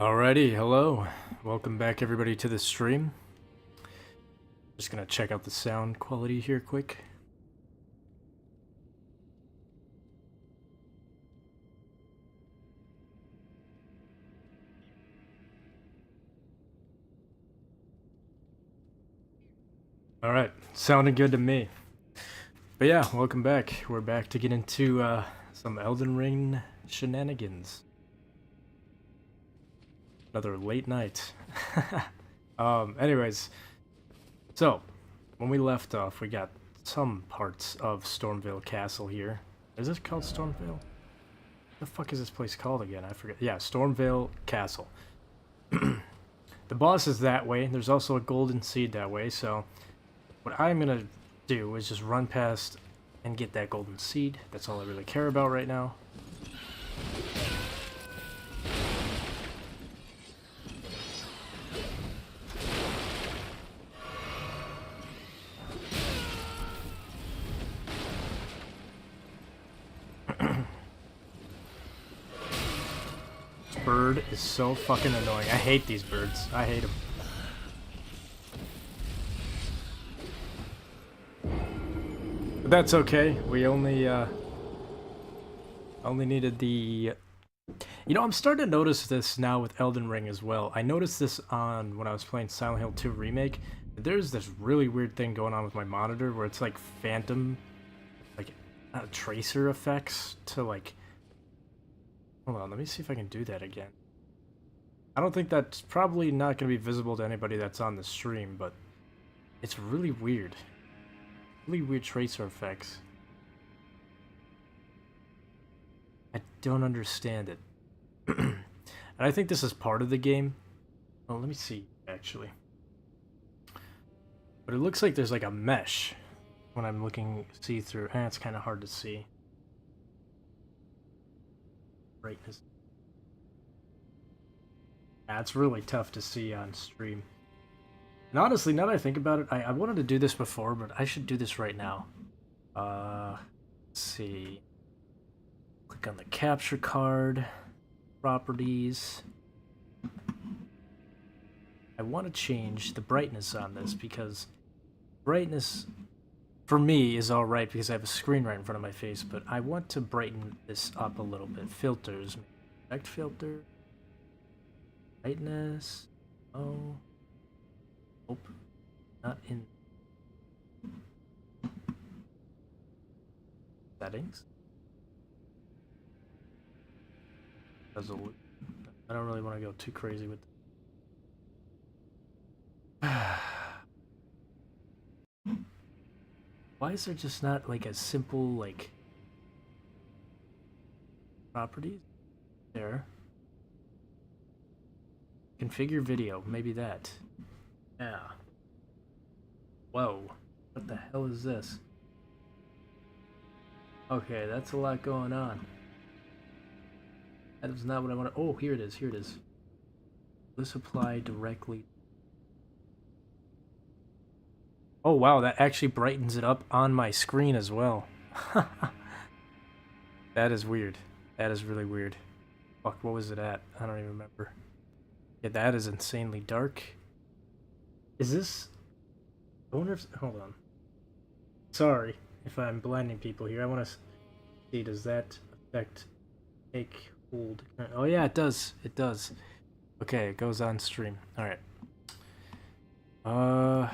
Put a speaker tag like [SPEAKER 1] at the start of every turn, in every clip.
[SPEAKER 1] Alrighty, hello. Welcome back everybody to the stream. Just gonna check out the sound quality here quick. Alright, sounding good to me. But yeah, welcome back. We're back to get into some Elden Ring shenanigans. Another late night. Anyways, so when we left off, we got some parts of Stormvale Castle here. Is this called Stormvale? What the fuck is this place called again? I forget. Yeah, Stormvale Castle. The boss is that way. There's also a golden seed that way, so what I'm gonna do is just run past and get that golden seed. That's all I really care about right now. Bird is so fucking annoying. I hate these birds. I hate them. But that's okay. We only needed the... You know, I'm starting to notice this now with Elden Ring as well. I noticed this on when I was playing Silent Hill 2 Remake. There's this really weird thing going on with my monitor where it's like phantom, like tracer effects to like... Hold on, let me see if I can do that again. I don't think that's probably not going to be visible to anybody that's on the stream, but it's really weird. Really weird tracer effects. I don't understand it. And I think this is part of the game. Oh, let me see, actually. But it looks like there's like a mesh when I'm looking see-through. It's kind of hard to see. Brightness. Yeah, it's really tough to see on stream. And honestly, now that I think about it, I wanted to do this before, but I should do this right now. Let's see. Click on the capture card. Properties. I want to change the brightness on this because brightness for me is alright because I have a screen right in front of my face, but I want to brighten this up a little bit. Filters. Effect filter. Brightness. Oh. Nope. Not in settings. Resolution. I don't really want to go too crazy with Why is there just not like a simple like properties? There. Configure video, maybe that. Yeah. Whoa. What the hell is this? Okay, that's a lot going on. That is not what I want to... Oh, here it is, here it is. This apply directly. Oh wow, that actually brightens it up on my screen as well. That is weird. That is really weird. Fuck, what was it at? I don't even remember. Yeah, that is insanely dark. Is this... I wonder if... Hold on. Sorry if I'm blinding people here. I want to see, does that effect take hold? Oh yeah, it does. It does. Okay, it goes on stream. Alright. I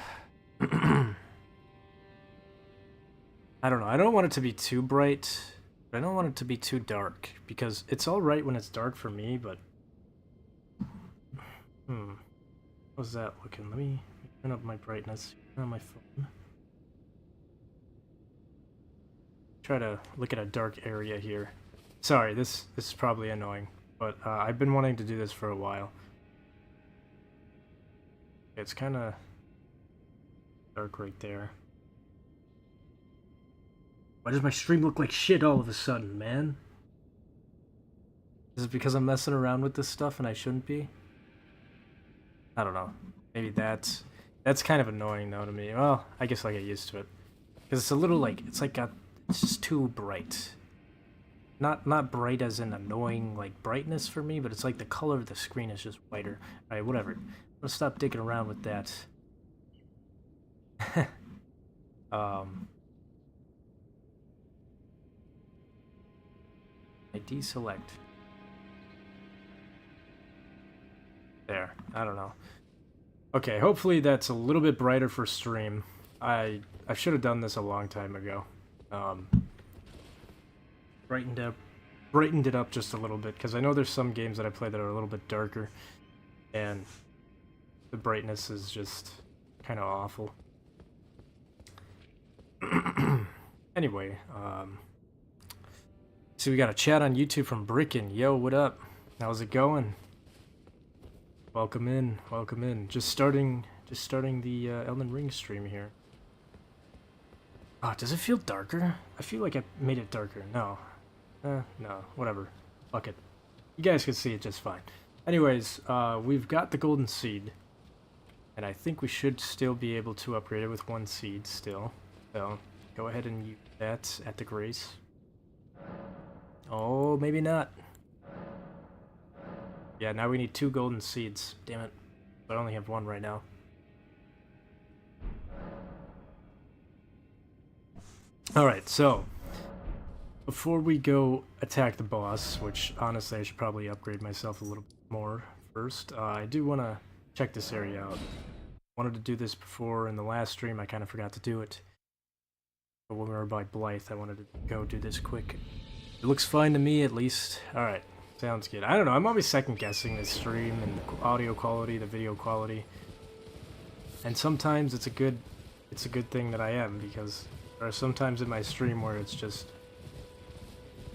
[SPEAKER 1] don't know. I don't want it to be too bright, but I don't want it to be too dark, because it's alright when it's dark for me, but... How's that looking? Let me turn up my brightness on my phone. Try to look at a dark area here. Sorry, this is probably annoying, but I've been wanting to do this for a while. It's kind of dark right there. Why does my stream look like shit all of a sudden, man? Is it because I'm messing around with this stuff and I shouldn't be? I don't know. Maybe that's kind of annoying though to me. Well, I guess I'll get used to it. Because it's a little like, it's just too bright. not bright as in annoying like brightness for me, but it's like the color of the screen is just whiter. All right, whatever. Let's stop digging around with that. I deselect. There. I don't know. Okay, hopefully that's a little bit brighter for stream. I should have done this a long time ago. Brightened it up just a little bit, because I know there's some games that I play that are a little bit darker, and the brightness is just kind of awful. Anyway, so we got a chat on YouTube from Bricken. Yo, what up? How's it going? Welcome in, welcome in. Just starting the Elden Ring stream here. Oh, does it feel darker? I feel like I made it darker. No. No, whatever. Fuck it. You guys can see it just fine. Anyways, we've got the golden seed. And I think we should still be able to upgrade it with 1 seed still. So, go ahead and use that at the grace. Oh, maybe not. Yeah, now we need 2 golden seeds. Damn it. But I only have 1 right now. Alright, so before we go attack the boss, which honestly I should probably upgrade myself a little bit more first, I do want to check this area out. Wanted to do this before in the last stream, I kind of forgot to do it. But when we were by Blythe, I wanted to go do this quick. It looks fine to me, at least. Alright, sounds good. I don't know, I'm always second guessing this stream and the audio quality, the video quality. And sometimes it's a good thing that I am, because there are some times in my stream where it's just,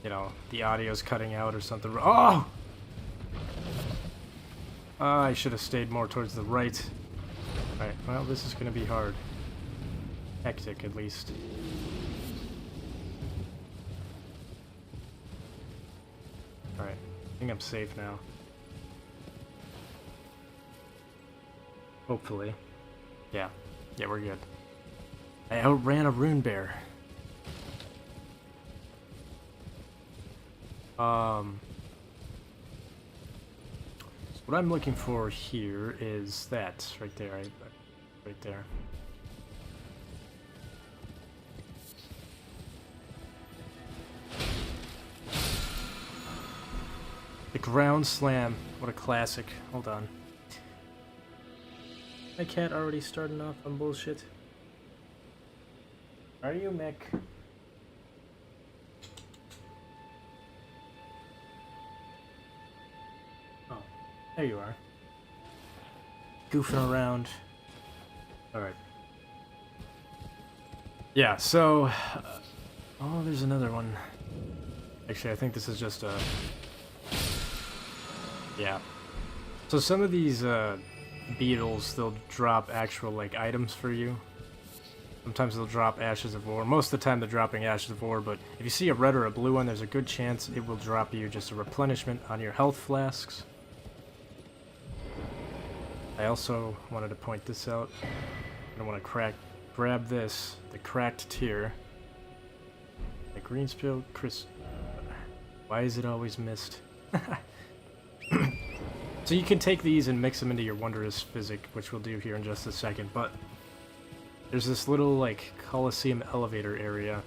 [SPEAKER 1] you know, the audio's cutting out or something. Oh! I should have stayed more towards the right. Alright, well, this is going to be hard. Hectic, at least. Alright, I think I'm safe now. Hopefully. Yeah, we're good. I outran a rune bear. So what I'm looking for here is that right there, right there. The ground slam. What a classic. Hold on. My cat already starting off on bullshit. Are you, Mick? Oh, there you are. Goofing around. Alright. Yeah, so... oh, there's another one. Actually, I think this is just a... yeah. So some of these beetles, they'll drop actual, like, items for you. Sometimes they'll drop Ashes of War. Most of the time they're dropping Ashes of War, but if you see a red or a blue one, there's a good chance it will drop you just a replenishment on your health flasks. I also wanted to point this out. I want to grab this, the cracked tier. The green spill, Chris. Why is it always missed? So you can take these and mix them into your Wondrous Physic, which we'll do here in just a second, but there's this little, like, Colosseum elevator area.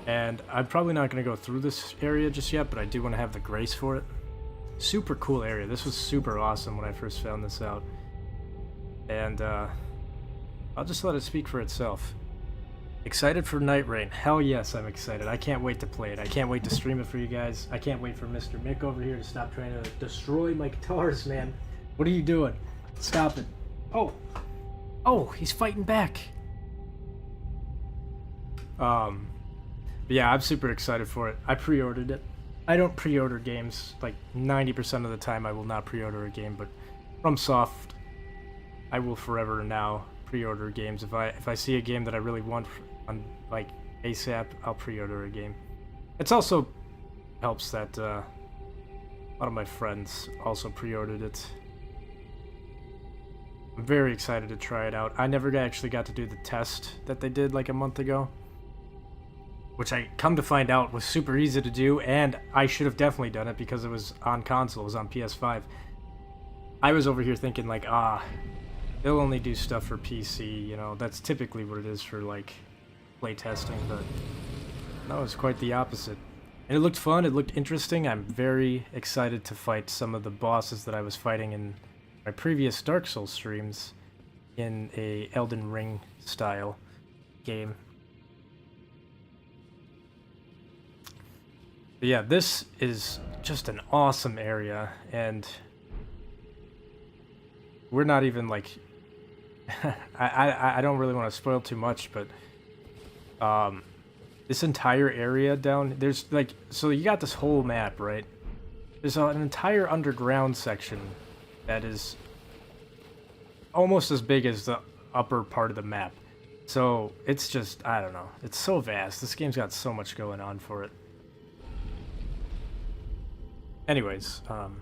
[SPEAKER 1] And I'm probably not going to go through this area just yet, but I do want to have the grace for it. Super cool area. This was super awesome when I first found this out. And, I'll just let it speak for itself. Excited for Night Rain? Hell yes, I'm excited. I can't wait to play it. I can't wait to stream it for you guys. I can't wait for Mr. Mick over here to stop trying to destroy my guitars, man. What are you doing? Stop it. Oh! Oh, he's fighting back! But yeah, I'm super excited for it. I pre-ordered it. I don't pre-order games. Like, 90% of the time I will not pre-order a game, but FromSoft, I will forever now pre-order games. If I see a game that I really want on, like, ASAP, I'll pre-order a game. It's also helps that a lot of my friends also pre-ordered it. I'm very excited to try it out. I never actually got to do the test that they did like a month ago. which I come to find out was super easy to do, and I should have definitely done it because it was on console, it was on PS5. I was over here thinking like, they'll only do stuff for PC, you know, that's typically what it is for like playtesting, but no, it's quite the opposite. And it looked fun, it looked interesting. I'm very excited to fight some of the bosses that I was fighting in my previous Dark Souls streams in a Elden Ring style game. But yeah, this is just an awesome area, and we're not even like I don't really want to spoil too much, but this entire area down there's like, so you got this whole map, right? There's an entire underground section that is almost as big as the upper part of the map. So it's just, I don't know, it's so vast. This game's got so much going on for it. Anyways, I'm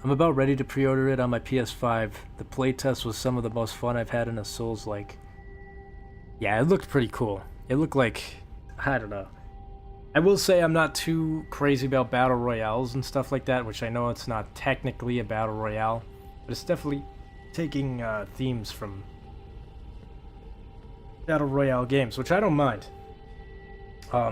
[SPEAKER 1] about ready to pre-order it on my PS5. The playtest was some of the most fun I've had in a Souls-like. Yeah, it looked pretty cool. It looked like, I don't know. I will say I'm not too crazy about battle royales and stuff like that, which I know it's not technically a battle royale, but it's definitely taking themes from battle royale games, which I don't mind.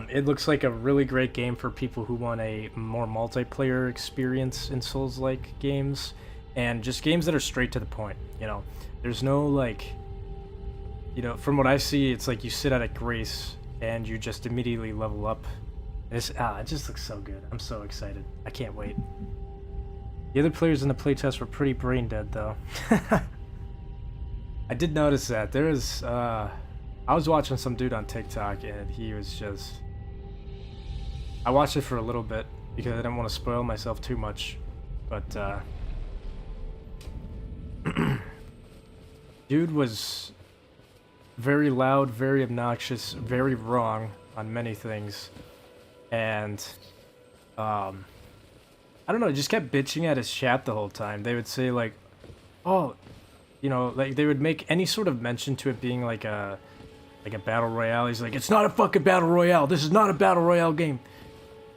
[SPEAKER 1] It looks like a really great game for people who want a more multiplayer experience in Souls-like games, and just games that are straight to the point, you know. There's no, like, you know, from what I see, it's like you sit at a grace, and you just immediately level up. And it just looks so good. I'm so excited. I can't wait. The other players in the playtest were pretty brain dead, though. I did notice that. There is, I was watching some dude on TikTok, and he was just... I watched it for a little bit, because I didn't want to spoil myself too much, but, dude was very loud, very obnoxious, very wrong on many things, and, I don't know, just kept bitching at his chat the whole time. They would say, like, oh, you know, like, they would make any sort of mention to it being like a battle royale. He's like, it's not a fucking battle royale. This is not a battle royale game.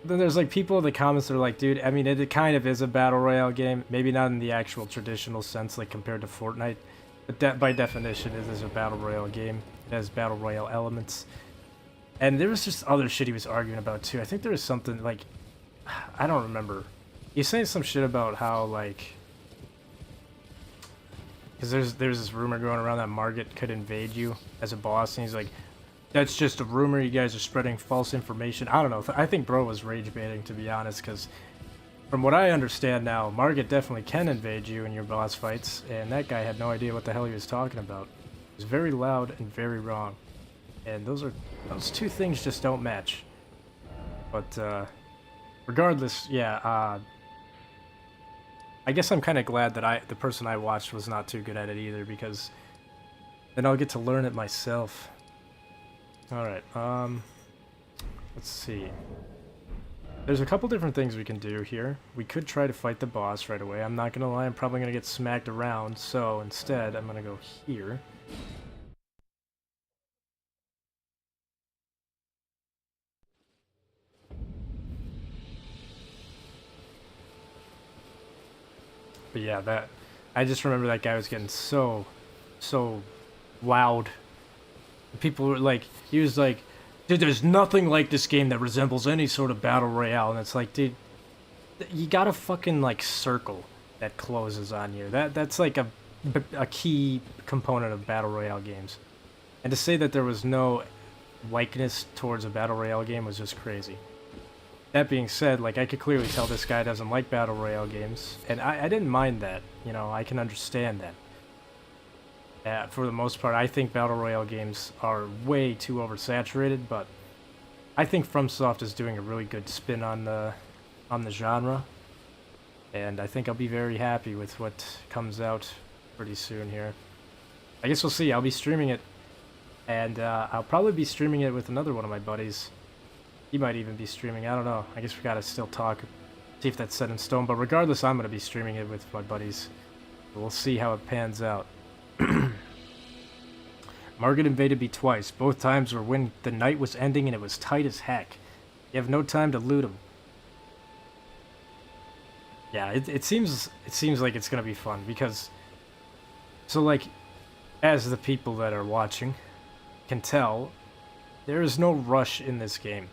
[SPEAKER 1] Then there's like people in the comments that are like, dude, I mean, it kind of is a battle royale game. Maybe not in the actual traditional sense, like compared to Fortnite. But by definition, it is a battle royale game. It has battle royale elements. And there was just other shit he was arguing about too. I think there was something like, I don't remember. He's saying some shit about how like, because there's this rumor going around that Margit could invade you as a boss, and he's like, that's just a rumor, you guys are spreading false information. I don't know, I think bro was rage baiting, to be honest, because from what I understand now, Margit definitely can invade you in your boss fights, and that guy had no idea what the hell he was talking about. He was very loud and very wrong, and those two things just don't match. But regardless, yeah, I guess I'm kind of glad that the person I watched was not too good at it either, because then I'll get to learn it myself. Alright, let's see. There's a couple different things we can do here. We could try to fight the boss right away. I'm not gonna lie, I'm probably gonna get smacked around, so instead I'm gonna go here. But yeah, I just remember that guy was getting so loud. People were like, he was like, dude, there's nothing like this game that resembles any sort of battle royale. And it's like, dude, you got a fucking like circle that closes on you. That's like a key component of battle royale games. And to say that there was no likeness towards a battle royale game was just crazy. That being said, like, I could clearly tell this guy doesn't like battle royale games, and I didn't mind that. You know, I can understand that. For the most part, I think battle royale games are way too oversaturated, but I think FromSoft is doing a really good spin on the genre, and I think I'll be very happy with what comes out pretty soon here. I guess we'll see. I'll be streaming it, and I'll probably be streaming it with another one of my buddies. He might even be streaming, I don't know. I guess we gotta still talk, see if that's set in stone. But regardless, I'm gonna be streaming it with my buddies. We'll see how it pans out. Margaret invaded me twice. Both times were when the night was ending and it was tight as heck. You have no time to loot them. Yeah, it seems like it's gonna be fun because, so like, as the people that are watching can tell, there is no rush in this game.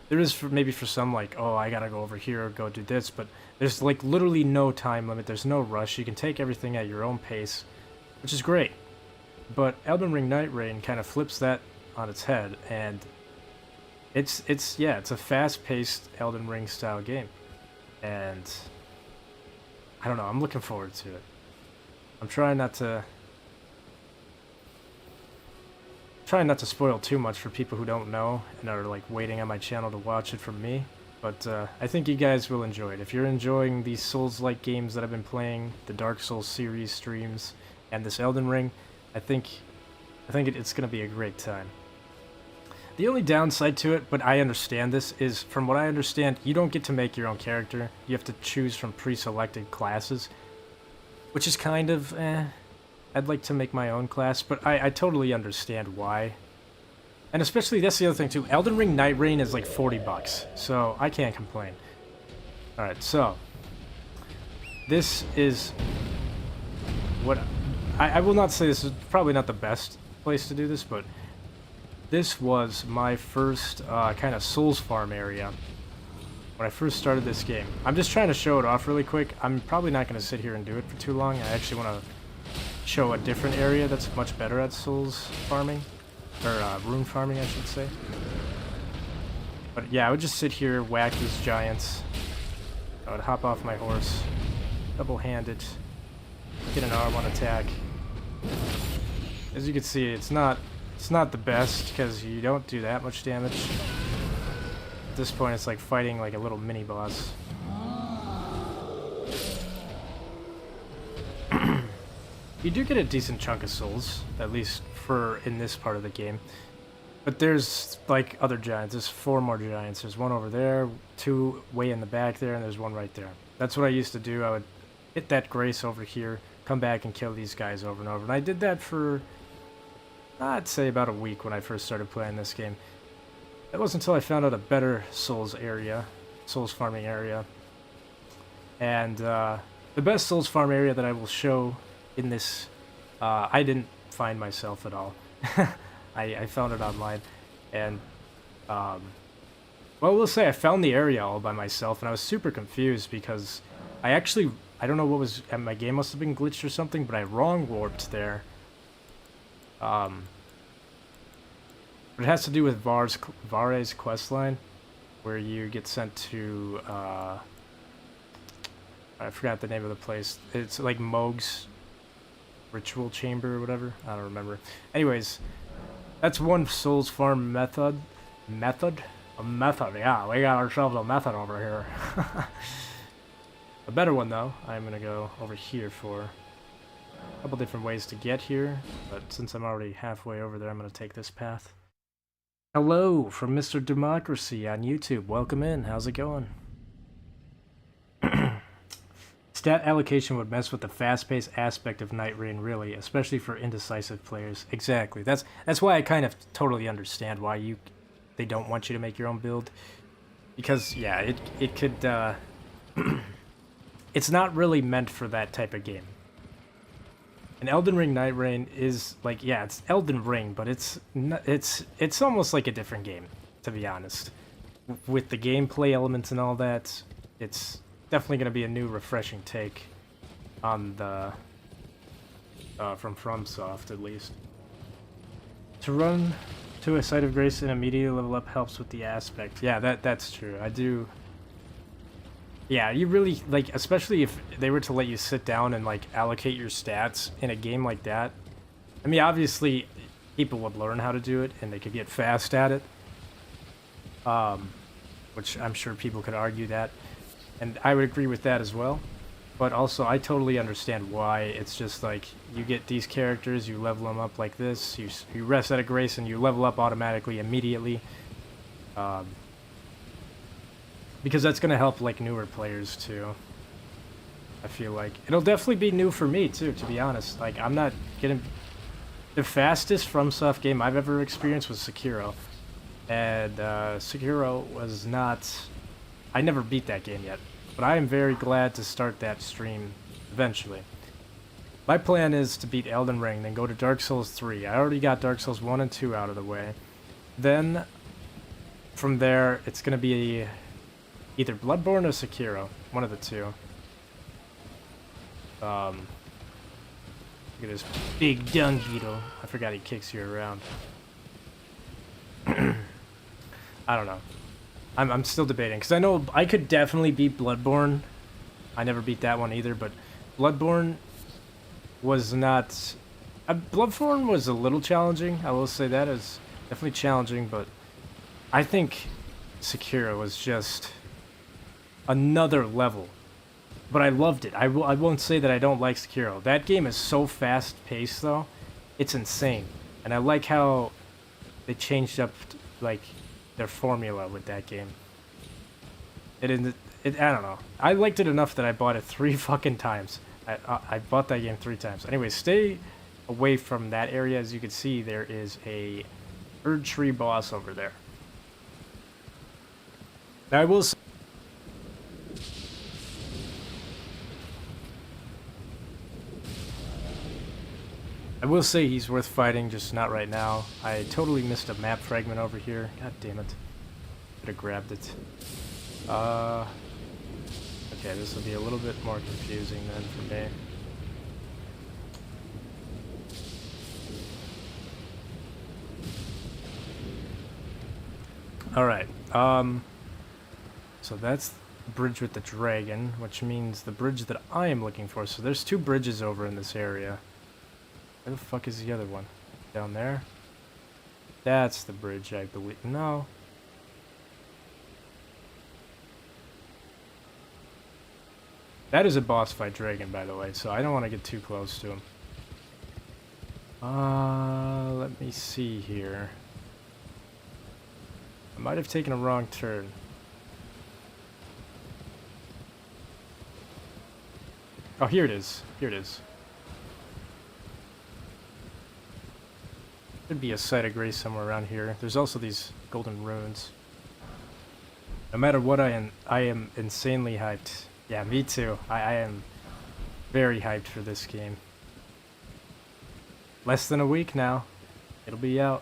[SPEAKER 1] There is maybe for some, like, oh, I gotta go over here or go do this, but there's like literally no time limit. There's no rush. You can take everything at your own pace, which is great. But Elden Ring Night Rain kind of flips that on its head, and it's a fast-paced Elden Ring style game, and I don't know. I'm looking forward to it. I'm trying not to spoil too much for people who don't know and are like waiting on my channel to watch it from me. But I think you guys will enjoy it. If you're enjoying these Souls-like games that I've been playing, the Dark Souls series streams, and this Elden Ring, I think it's going to be a great time. The only downside to it, but I understand this, is from what I understand, you don't get to make your own character. You have to choose from pre-selected classes, which is kind of, I'd like to make my own class, but I totally understand why. And especially, that's the other thing too, Elden Ring Night Rain is like $40, so I can't complain. Alright, so, this is what, I will not say this is probably not the best place to do this, but this was my first kind of Souls farm area when I first started this game. I'm just trying to show it off really quick. I'm probably not going to sit here and do it for too long. I actually want to show a different area that's much better at Souls farming, or rune farming, I should say. But yeah, I would just sit here, whack these giants. I would hop off my horse, double-handed, get an R1 attack. As you can see, it's not the best because you don't do that much damage. At this point, it's like fighting like a little mini boss. You do get a decent chunk of souls, at least for in this part of the game. But there's like other giants. There's 4 more giants. There's one over there, 2 way in the back there, and there's one right there. That's what I used to do. I would hit that grace over here, come back and kill these guys over and over. And I did that for, I'd say, about a week when I first started playing this game. That wasn't until I found out a better Souls area, Souls farming area. And the best Souls farm area that I will show in this, I didn't find myself at all. I found it online, and well, we'll say I found the area all by myself, and I was super confused because I don't know what was, my game must have been glitched or something, but I wrong warped there. But it has to do with Vare's questline, where you get sent to, I forgot the name of the place. It's like Mohg's ritual chamber or whatever. I don't remember. Anyways, that's one Souls farm method. A method, yeah. We got ourselves a method over here. A better one, though. I'm gonna go over here for a couple different ways to get here, but since I'm already halfway over there, I'm gonna take this path. Hello from Mr. Democracy on YouTube. Welcome in. How's it going? Stat allocation would mess with the fast-paced aspect of Night Rain, really, especially for indecisive players. Exactly. That's why I kind of totally understand why they don't want you to make your own build, because yeah, it could it's not really meant for that type of game. And Elden Ring Night Rain is like, yeah, it's Elden Ring, but it's almost like a different game, to be honest. With the gameplay elements and all that, it's definitely going to be a new, refreshing take on the from FromSoft, at least. To run to a site of grace and immediately level up helps with the aspect. Yeah, that's true. I do. Yeah, you really, like, especially if they were to let you sit down and, like, allocate your stats in a game like that. I mean, obviously, people would learn how to do it, and they could get fast at it. Which I'm sure people could argue that. And I would agree with that as well. But also, I totally understand why it's just, like, you get these characters, you level them up like this, you rest at a grace, and you level up automatically, immediately. Because that's going to help, like, newer players, too. I feel like. It'll definitely be new for me, too, to be honest. Like, I'm not getting... The fastest FromSoft game I've ever experienced was Sekiro. And Sekiro was not... I never beat that game yet. But I am very glad to start that stream eventually. My plan is to beat Elden Ring, then go to Dark Souls 3. I already got Dark Souls 1 and 2 out of the way. Then, from there, it's going to be either Bloodborne or Sekiro. One of the two. Look at this big dung beetle. I forgot he kicks you around. I don't know. I'm still debating, because I know I could definitely beat Bloodborne. I never beat that one either, but Bloodborne was not... Bloodborne was a little challenging, I will say that. It was definitely challenging, but I think Sekiro was just another level. But I loved it. I won't say that I don't like Sekiro. That game is so fast-paced, though. It's insane. And I like how they changed up, like, their formula with that game. I don't know. I liked it enough that I bought it 3 fucking times. I bought that game 3 times. Anyway, stay away from that area. As you can see, there is a bird tree boss over there. Now, I will say... he's worth fighting, just not right now. I totally missed a map fragment over here. God damn it. Could have grabbed it. Okay, this will be a little bit more confusing then for me. Alright, so that's the bridge with the dragon, which means the bridge that I am looking for. So there's 2 bridges over in this area. Where the fuck is the other one? Down there? That's the bridge, I believe. No. That is a boss fight dragon, by the way, so I don't want to get too close to him. Let me see here. I might have taken a wrong turn. Oh, here it is. Here it is. Could be a site of grace somewhere around here. There's also these golden runes. No matter what, I am insanely hyped. Yeah, me too. I am very hyped for this game. Less than a week now. It'll be out.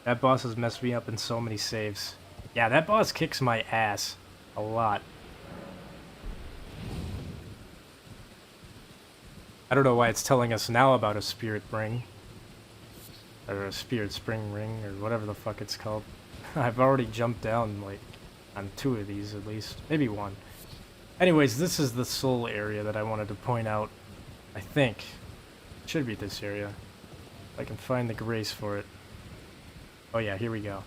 [SPEAKER 1] That boss has messed me up in so many saves. Yeah, that boss kicks my ass. A lot. I don't know why it's telling us now about a spirit ring. Or a spirit spring ring, or whatever the fuck it's called. I've already jumped down, like, on 2 of these at least. Maybe 1. Anyways, this is the soul area that I wanted to point out. I think. It should be this area. If I can find the grace for it. Oh yeah, here we go.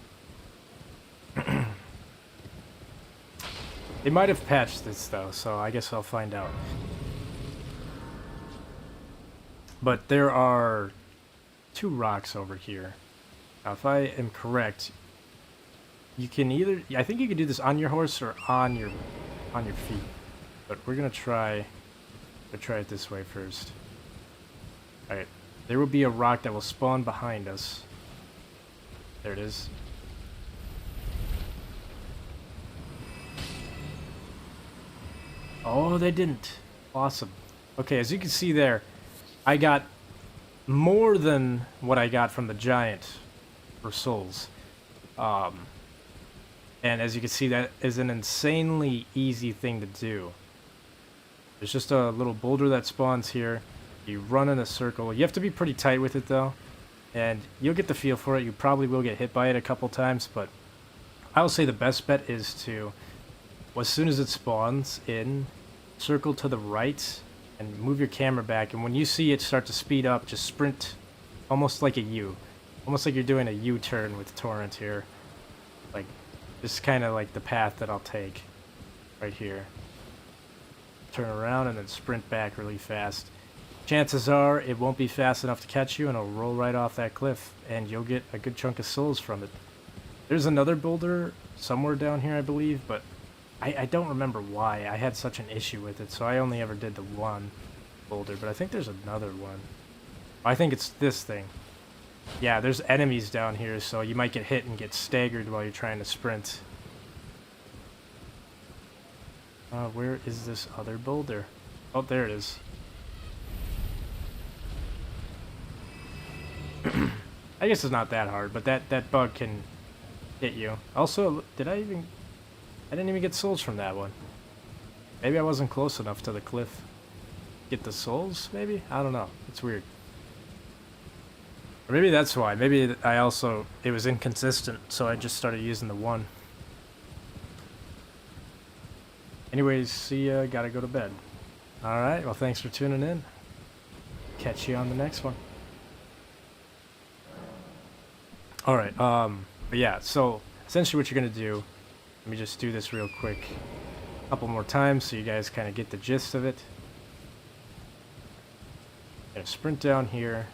[SPEAKER 1] They might have patched this though, so I guess I'll find out. But there are 2 rocks over here. Now, if I am correct, you can either... I think you can do this on your horse or on your feet. But we're gonna try it this way first. Alright. There will be a rock that will spawn behind us. There it is. Oh, they didn't. Awesome. Okay, as you can see there, I got more than what I got from the giant for souls. And as you can see, that is an insanely easy thing to do. There's just a little boulder that spawns here. You run in a circle. You have to be pretty tight with it though. And you'll get the feel for it. You probably will get hit by it a couple times, but I will say the best bet is to, as soon as it spawns in, circle to the right and move your camera back. And when you see it start to speed up, just sprint almost like a U. Almost like you're doing a U-turn with Torrent here. Like, this is kind of like the path that I'll take right here. Turn around and then sprint back really fast. Chances are it won't be fast enough to catch you and it'll roll right off that cliff and you'll get a good chunk of souls from it. There's another boulder somewhere down here, I believe, but I don't remember why. I had such an issue with it, so I only ever did the one boulder, but I think there's another one. I think it's this thing. Yeah, there's enemies down here, so you might get hit and get staggered while you're trying to sprint. Where is this other boulder? Oh, there it is. I guess it's not that hard, but that bug can hit you. Also, I didn't even get souls from that one. Maybe I wasn't close enough to the cliff. Get the souls, maybe? I don't know. It's weird. Or maybe that's why. Maybe it was inconsistent, so I just started using the one. Anyways, see ya, gotta go to bed. Alright, well thanks for tuning in. Catch you on the next one. Alright, but yeah, so essentially what you're gonna do, let me just do this real quick a couple more times so you guys kind of get the gist of it. Gonna sprint down here.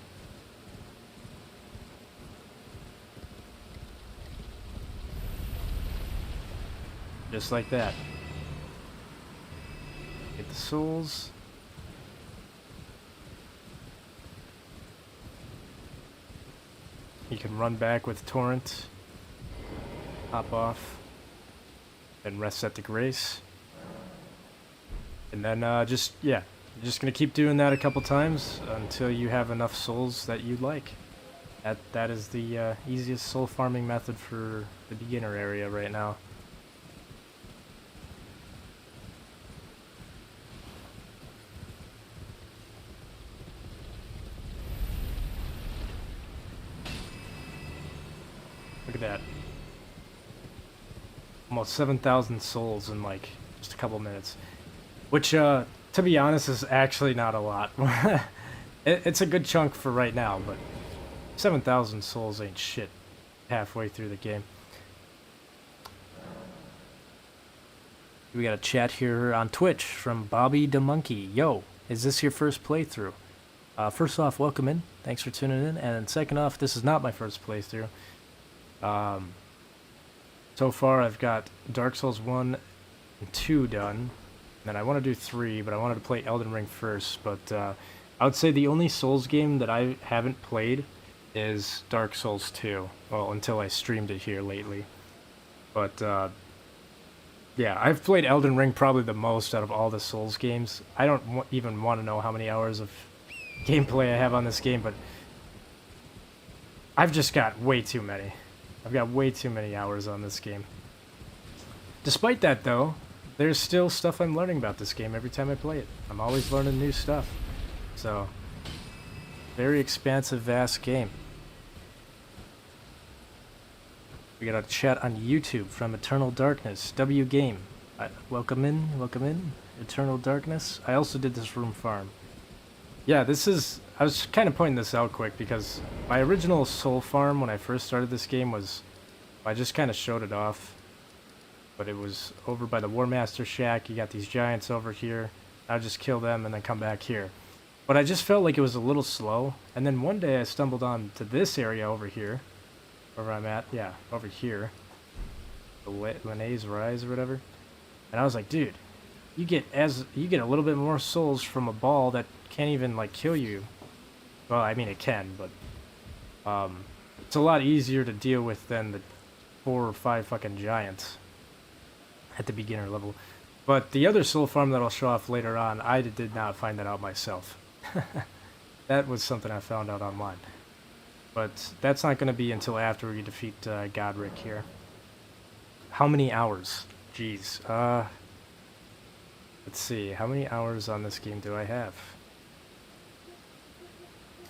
[SPEAKER 1] Just like that. Get the souls. You can run back with Torrent. Hop off. And rest at the Grace. And then just, yeah. You're just going to keep doing that a couple times until you have enough souls that you like. That is the easiest soul farming method for the beginner area right now. Look at that. Almost 7,000 souls in like just a couple minutes. Which, to be honest, is actually not a lot. It's a good chunk for right now, but 7,000 souls ain't shit halfway through the game. We got a chat here on Twitch from Bobby the Monkey. Yo, is this your first playthrough? First off, welcome in. Thanks for tuning in. And second off, this is not my first playthrough. So far I've got Dark Souls 1 and 2 done, and I want to do 3, but I wanted to play Elden Ring first, but I would say the only Souls game that I haven't played is Dark Souls 2, well, until I streamed it here lately. But yeah, I've played Elden Ring probably the most out of all the Souls games. I don't even want to know how many hours of gameplay I have on this game, but I've just got way too many. I've got way too many hours on this game. Despite that, though, there's still stuff I'm learning about this game every time I play it. I'm always learning new stuff. So, very expansive, vast game. We got a chat on YouTube from Eternal Darkness, W Game. Welcome in, welcome in. Eternal Darkness. I also did this room farm. Yeah, this is... I was kind of pointing this out quick because my original soul farm when I first started this game was... I just kind of showed it off. But it was over by the War Master Shack. You got these giants over here. I'll just kill them and then come back here. But I just felt like it was a little slow. And then one day I stumbled on to this area over here. Where I'm at. Yeah, over here. The Lenae's Rise or whatever. And I was like, dude, you get a little bit more souls from a ball that can't even like kill you. Well, I mean it can, but it's a lot easier to deal with than the 4 or 5 fucking giants at the beginner level. But the other soul farm that I'll show off later on, I did not find that out myself. That was something I found out online. But that's not going to be until after we defeat Godric here. How many hours? Jeez. Let's see. How many hours on this game do I have?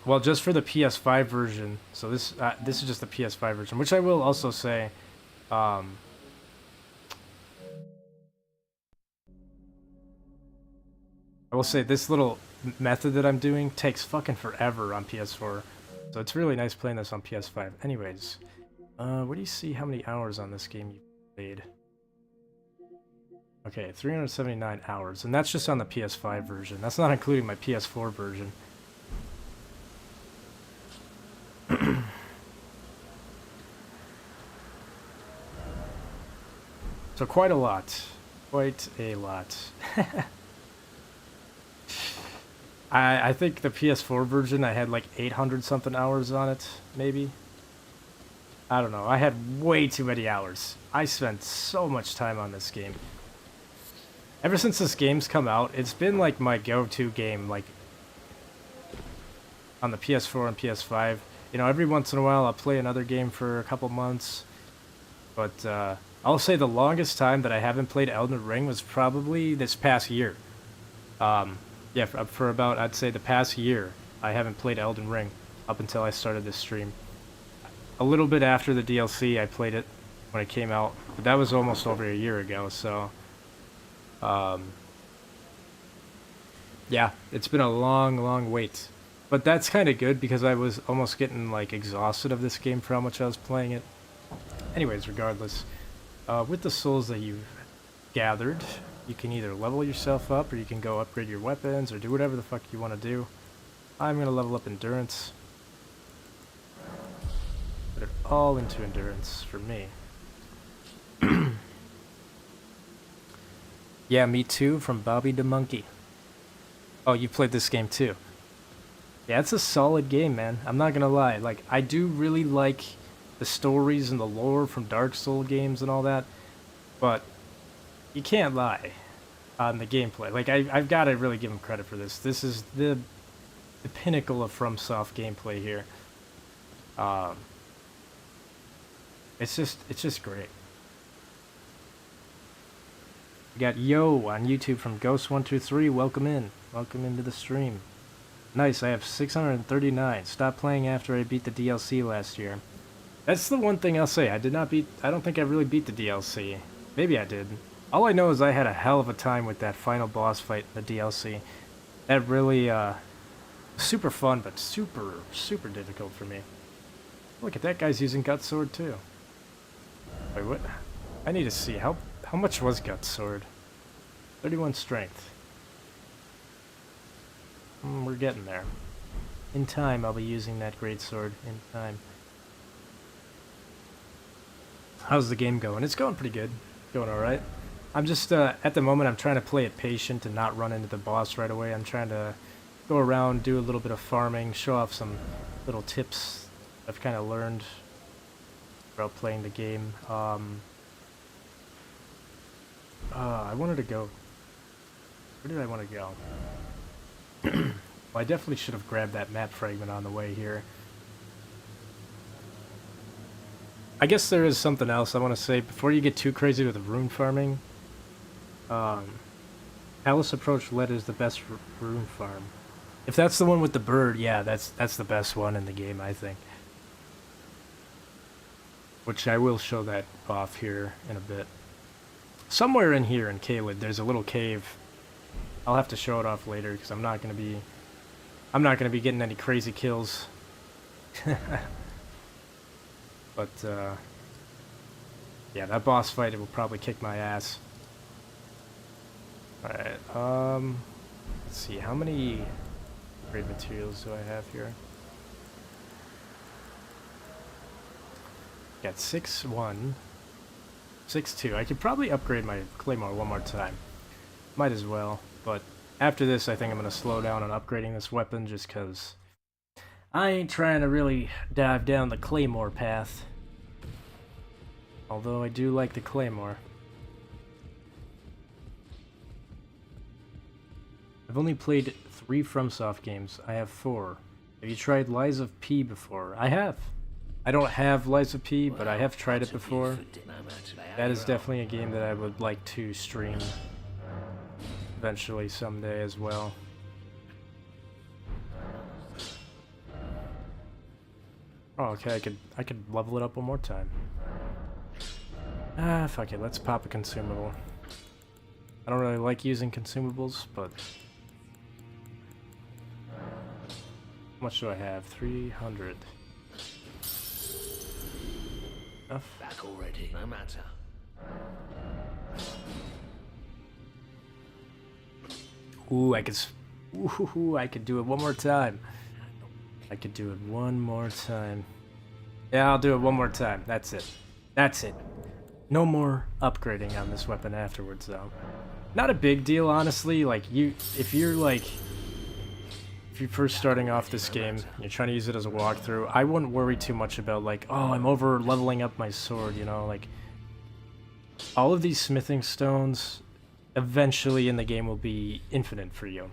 [SPEAKER 1] Well, just for the PS5 version, so this is just the PS5 version, which I will also say, I will say this little method that I'm doing takes fucking forever on PS4, so it's really nice playing this on PS5. Anyways, where do you see how many hours on this game you played? Okay, 379 hours, and that's just on the PS5 version. That's not including my PS4 version. So quite a lot. Quite a lot. I think the PS4 version, I had like 800 something hours on it, maybe. I don't know. I had way too many hours. I spent so much time on this game. Ever since this game's come out, it's been like my go-to game, like on the PS4 and PS5. You know, every once in a while I'll play another game for a couple months. But I'll say the longest time that I haven't played Elden Ring was probably this past year. Yeah, for about, I'd say the past year, I haven't played Elden Ring up until I started this stream. A little bit after the DLC, I played it when it came out, but that was almost over a year ago, so... yeah, it's been a long, long wait. But that's kind of good because I was almost getting, like, exhausted of this game for how much I was playing it. Anyways, regardless, with the souls that you've gathered, you can either level yourself up or you can go upgrade your weapons or do whatever the fuck you want to do. I'm going to level up endurance. Put it all into endurance for me. Yeah, me too, from Bobby the Monkey. Oh, you played this game too. Yeah, it's a solid game, man. I'm not gonna lie. Like, I do really like the stories and the lore from Dark Souls games and all that, but you can't lie on the gameplay. Like, I've got to really give them credit for this. This is the pinnacle of FromSoft gameplay here. It's just great. We got Yo on YouTube from Ghost123. Welcome in. Welcome into the stream. Nice, I have 639. Stopped playing after I beat the DLC last year. That's the one thing I'll say. I don't think I really beat the DLC. Maybe I did. All I know is I had a hell of a time with that final boss fight in the DLC. That really, super fun, but super, super difficult for me. Look at that guy's using Gut Sword too. Wait, what? I need to see, how much was Gut Sword? 31 strength. We're getting there. In time, I'll be using that great sword. In time. How's the game going? It's going pretty good. Going alright. I'm just, at the moment, I'm trying to play it patient and not run into the boss right away. I'm trying to go around, do a little bit of farming, show off some little tips I've kind of learned about playing the game. I wanted to go... Where did I want to go? Well, I definitely should have grabbed that map fragment on the way here. I guess there is something else I want to say before you get too crazy with the rune farming. Palace Approach Lead is the best rune farm. If that's the one with the bird, yeah, that's the best one in the game, I think. Which I will show that off here in a bit. Somewhere in here in Caelid, there's a little cave. I'll have to show it off later because I'm not gonna be getting any crazy kills. But yeah, that boss fight, it will probably kick my ass. Alright, let's see, how many upgrade materials do I have here? Got 6-1, 6-2. I could probably upgrade my claymore one more time. Might as well, but after this I think I'm going to slow down on upgrading this weapon just because I ain't trying to really dive down the claymore path. Although I do like the claymore. I've only played 3 FromSoft games. I have 4. Have you tried Lies of P before? I have. I don't have Lies of P, but I have tried it before. That is definitely a game that I would like to stream eventually someday as well. Oh, okay, I could level it up one more time. Ah, fuck it, let's pop a consumable. I don't really like using consumables, but... How much do I have? 300. Enough?
[SPEAKER 2] Back already, no matter.
[SPEAKER 1] Ooh, I could do it one more time. I could do it one more time. Yeah, I'll do it one more time. That's it. That's it. No more upgrading on this weapon afterwards, though. Not a big deal, honestly. Like, if you're, like, if you're first starting off this game, you're trying to use it as a walkthrough, I wouldn't worry too much about like, oh, I'm over leveling up my sword, you know, like all of these smithing stones eventually in the game will be infinite for you.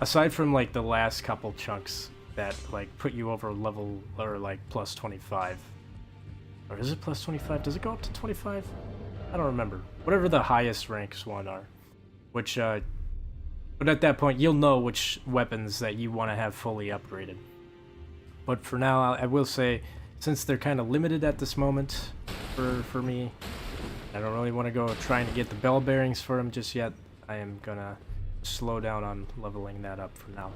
[SPEAKER 1] Aside from like the last couple chunks that like put you over level or like plus 25. Or is it plus 25? Does it go up to 25? I don't remember. Whatever the highest ranks one are. Which, but at that point, you'll know which weapons that you want to have fully upgraded. But for now, I will say, since they're kind of limited at this moment for me, I don't really want to go trying to get the bell bearings for them just yet. I am gonna slow down on leveling that up for now.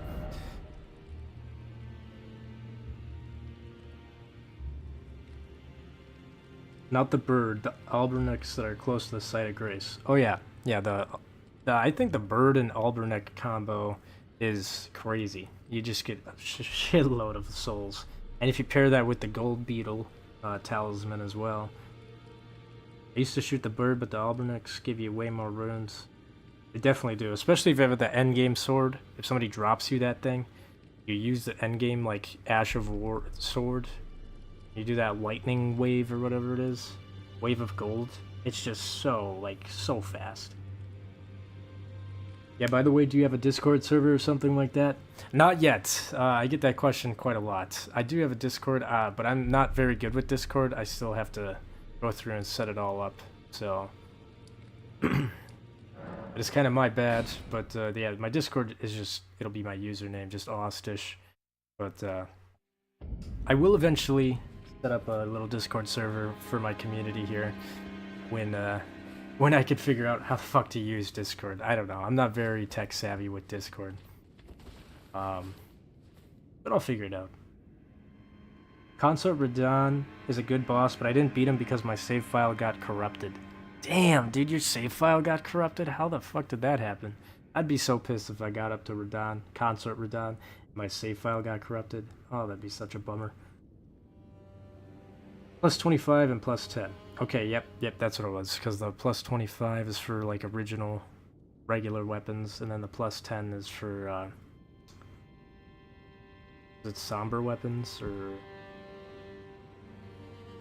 [SPEAKER 1] Not the bird, the albernicks that are close to the site of grace. Oh yeah, yeah. I think the bird and albernick combo is crazy. You just get a shitload of souls, and if you pair that with the gold beetle talisman as well. I used to shoot the bird, but the albernicks give you way more runes. They definitely do, especially if you have the endgame sword. If somebody drops you that thing, you use the endgame like Ash of War sword. You do that lightning wave or whatever it is, wave of gold. It's just so so fast. Yeah, by the way, do you have a Discord server or something like that? Not yet. I get that question quite a lot. I do have a Discord, but I'm not very good with Discord. I still have to go through and set it all up, so it's kind of my bad. But yeah, my Discord is just, it'll be my username, just Austish. But I will eventually set up a little Discord server for my community here when I could figure out how the fuck to use Discord. I don't know. I'm not very tech savvy with Discord. But I'll figure it out. Consort Radon is a good boss, but I didn't beat him because my save file got corrupted. Damn, dude, your save file got corrupted? How the fuck did that happen? I'd be so pissed if I got up to Radon, Consort Radon, and my save file got corrupted. Oh, that'd be such a bummer. Plus 25 and plus 10. Okay, yep, that's what it was, because the plus 25 is for, like, original, regular weapons, and then the plus 10 is for, is it somber weapons, or...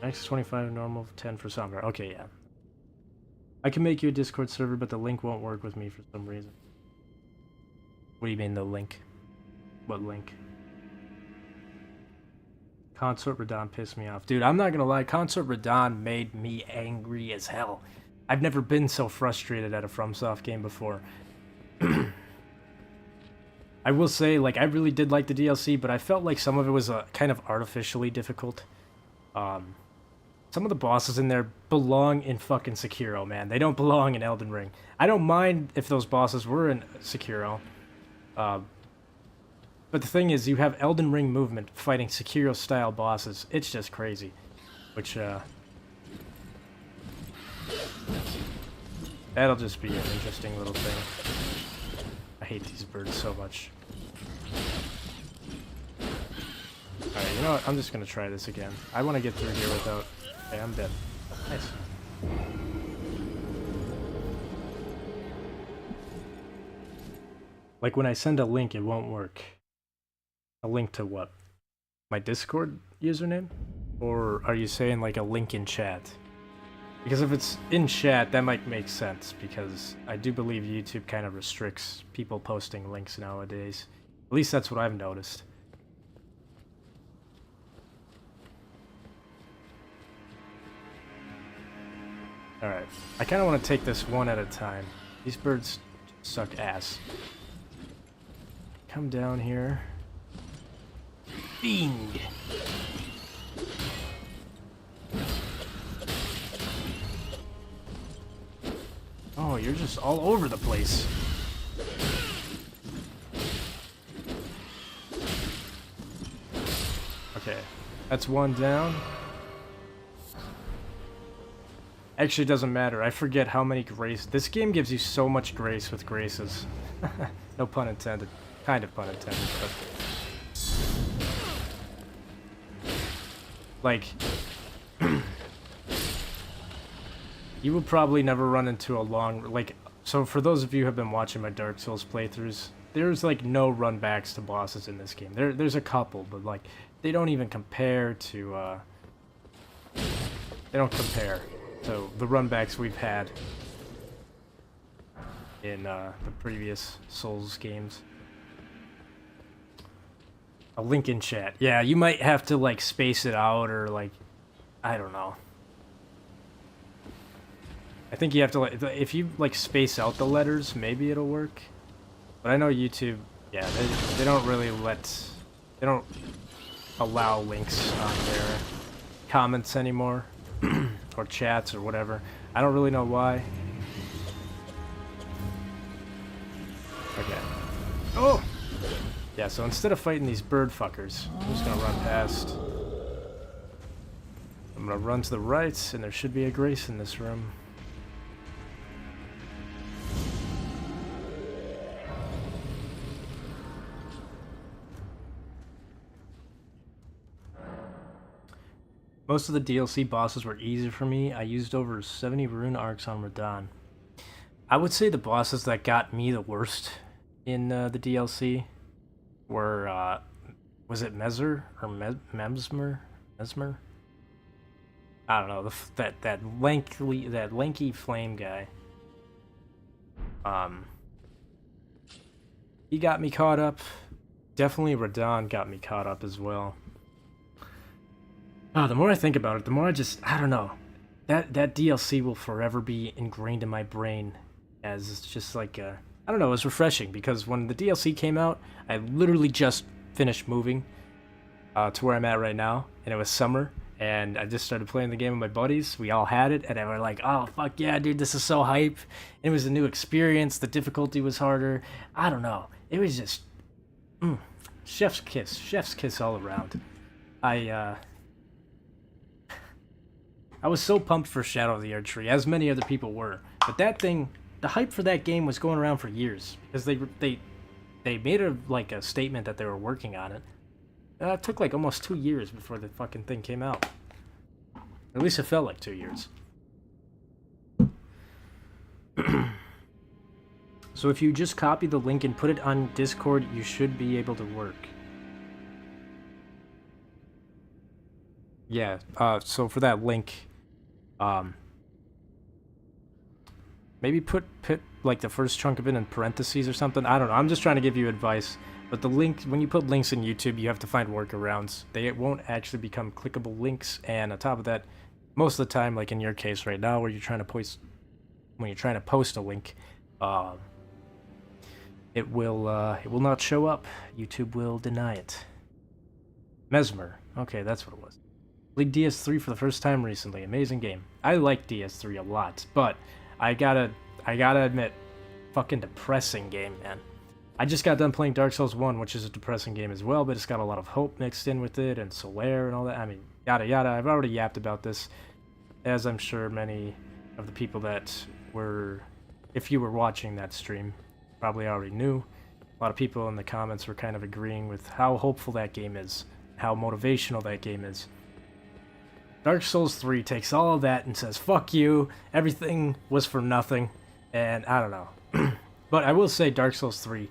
[SPEAKER 1] Max 25 normal, 10 for somber. Okay, yeah. I can make you a Discord server, but the link won't work with me for some reason. What do you mean, the link? What link? Consort Radon pissed me off. Dude, I'm not gonna lie, Consort Radon made me angry as hell. I've never been so frustrated at a FromSoft game before. I will say, like, I really did like the DLC, but I felt like some of it was kind of artificially difficult. Some of the bosses in there belong in fucking Sekiro, man. They don't belong in Elden Ring. I don't mind if those bosses were in Sekiro. But the thing is, you have Elden Ring movement fighting Sekiro-style bosses. It's just crazy. Which, that'll just be an interesting little thing. I hate these birds so much. Alright, you know what? I'm just gonna try this again. I want to get through here without... Okay, I'm dead. Nice. Like, when I send a link, it won't work. A link to what? My Discord username? Or are you saying, like, a link in chat? Because if it's in chat, that might make sense, because I do believe YouTube kind of restricts people posting links nowadays. At least that's what I've noticed. Alright, I kind of want to take this one at a time. These birds suck ass. Come down here. Bing! Oh, you're just all over the place. Okay, that's one down. Actually, it doesn't matter. I forget how many grace. This game gives you so much grace with graces. No pun intended. Kind of pun intended, but... Like... You will probably never run into a long... Like, so for those of you who have been watching my Dark Souls playthroughs, there's like no run backs to bosses in this game. There's a couple, but like they don't even compare to they don't compare to the run backs we've had in the previous Souls games. A link in chat. Yeah, you might have to like space it out or like, I don't know. I think you have to like, if you like space out the letters, maybe it'll work. But I know YouTube, yeah, they don't really they don't allow links on their comments anymore. Or chats or whatever. I don't really know why. Okay. Oh! Yeah, so instead of fighting these bird fuckers, I'm just gonna run past. I'm gonna run to the right, and there should be a grace in this room. Most of the DLC bosses were easy for me. I used over 70 rune arcs on Radahn. I would say the bosses that got me the worst in the DLC were, was it Mesmer or Mesmer? I don't know, that lanky flame guy. He got me caught up. Definitely Radahn got me caught up as well. Oh, the more I think about it, the more I don't know. That DLC will forever be ingrained in my brain as it's just like I don't know, it was refreshing because when the DLC came out, I literally just finished moving to where I'm at right now, and it was summer, and I just started playing the game with my buddies. We all had it, and I were like, oh, fuck yeah, dude, this is so hype. It was a new experience, the difficulty was harder. I don't know, it was just, chef's kiss all around. I was so pumped for Shadow of the Erdtree, as many other people were. But that thing, the hype for that game was going around for years because they made a statement that they were working on it. It took like almost 2 years before the fucking thing came out. At least it felt like 2 years. So if you just copy the link and put it on Discord, you should be able to work. Yeah, so for that link, maybe put like the first chunk of it in parentheses or something. I don't know. I'm just trying to give you advice. But the link, when you put links in YouTube, you have to find workarounds. They won't actually become clickable links. And on top of that, most of the time, like in your case right now, where you're trying to post, when you're trying to post a link, it will not show up. YouTube will deny it. Mesmer. Okay, that's what it was. Played DS3 for the first time recently. Amazing game. I like DS3 a lot, but I gotta admit, fucking depressing game, man. I just got done playing Dark Souls 1, which is a depressing game as well, but it's got a lot of hope mixed in with it, and Solaire and all that. I mean, yada yada. I've already yapped about this, as I'm sure many of the people that were, if you were watching that stream, probably already knew. A lot of people in the comments were kind of agreeing with how hopeful that game is, how motivational that game is. Dark Souls 3 takes all of that and says, fuck you, everything was for nothing, and I don't know. But I will say Dark Souls 3,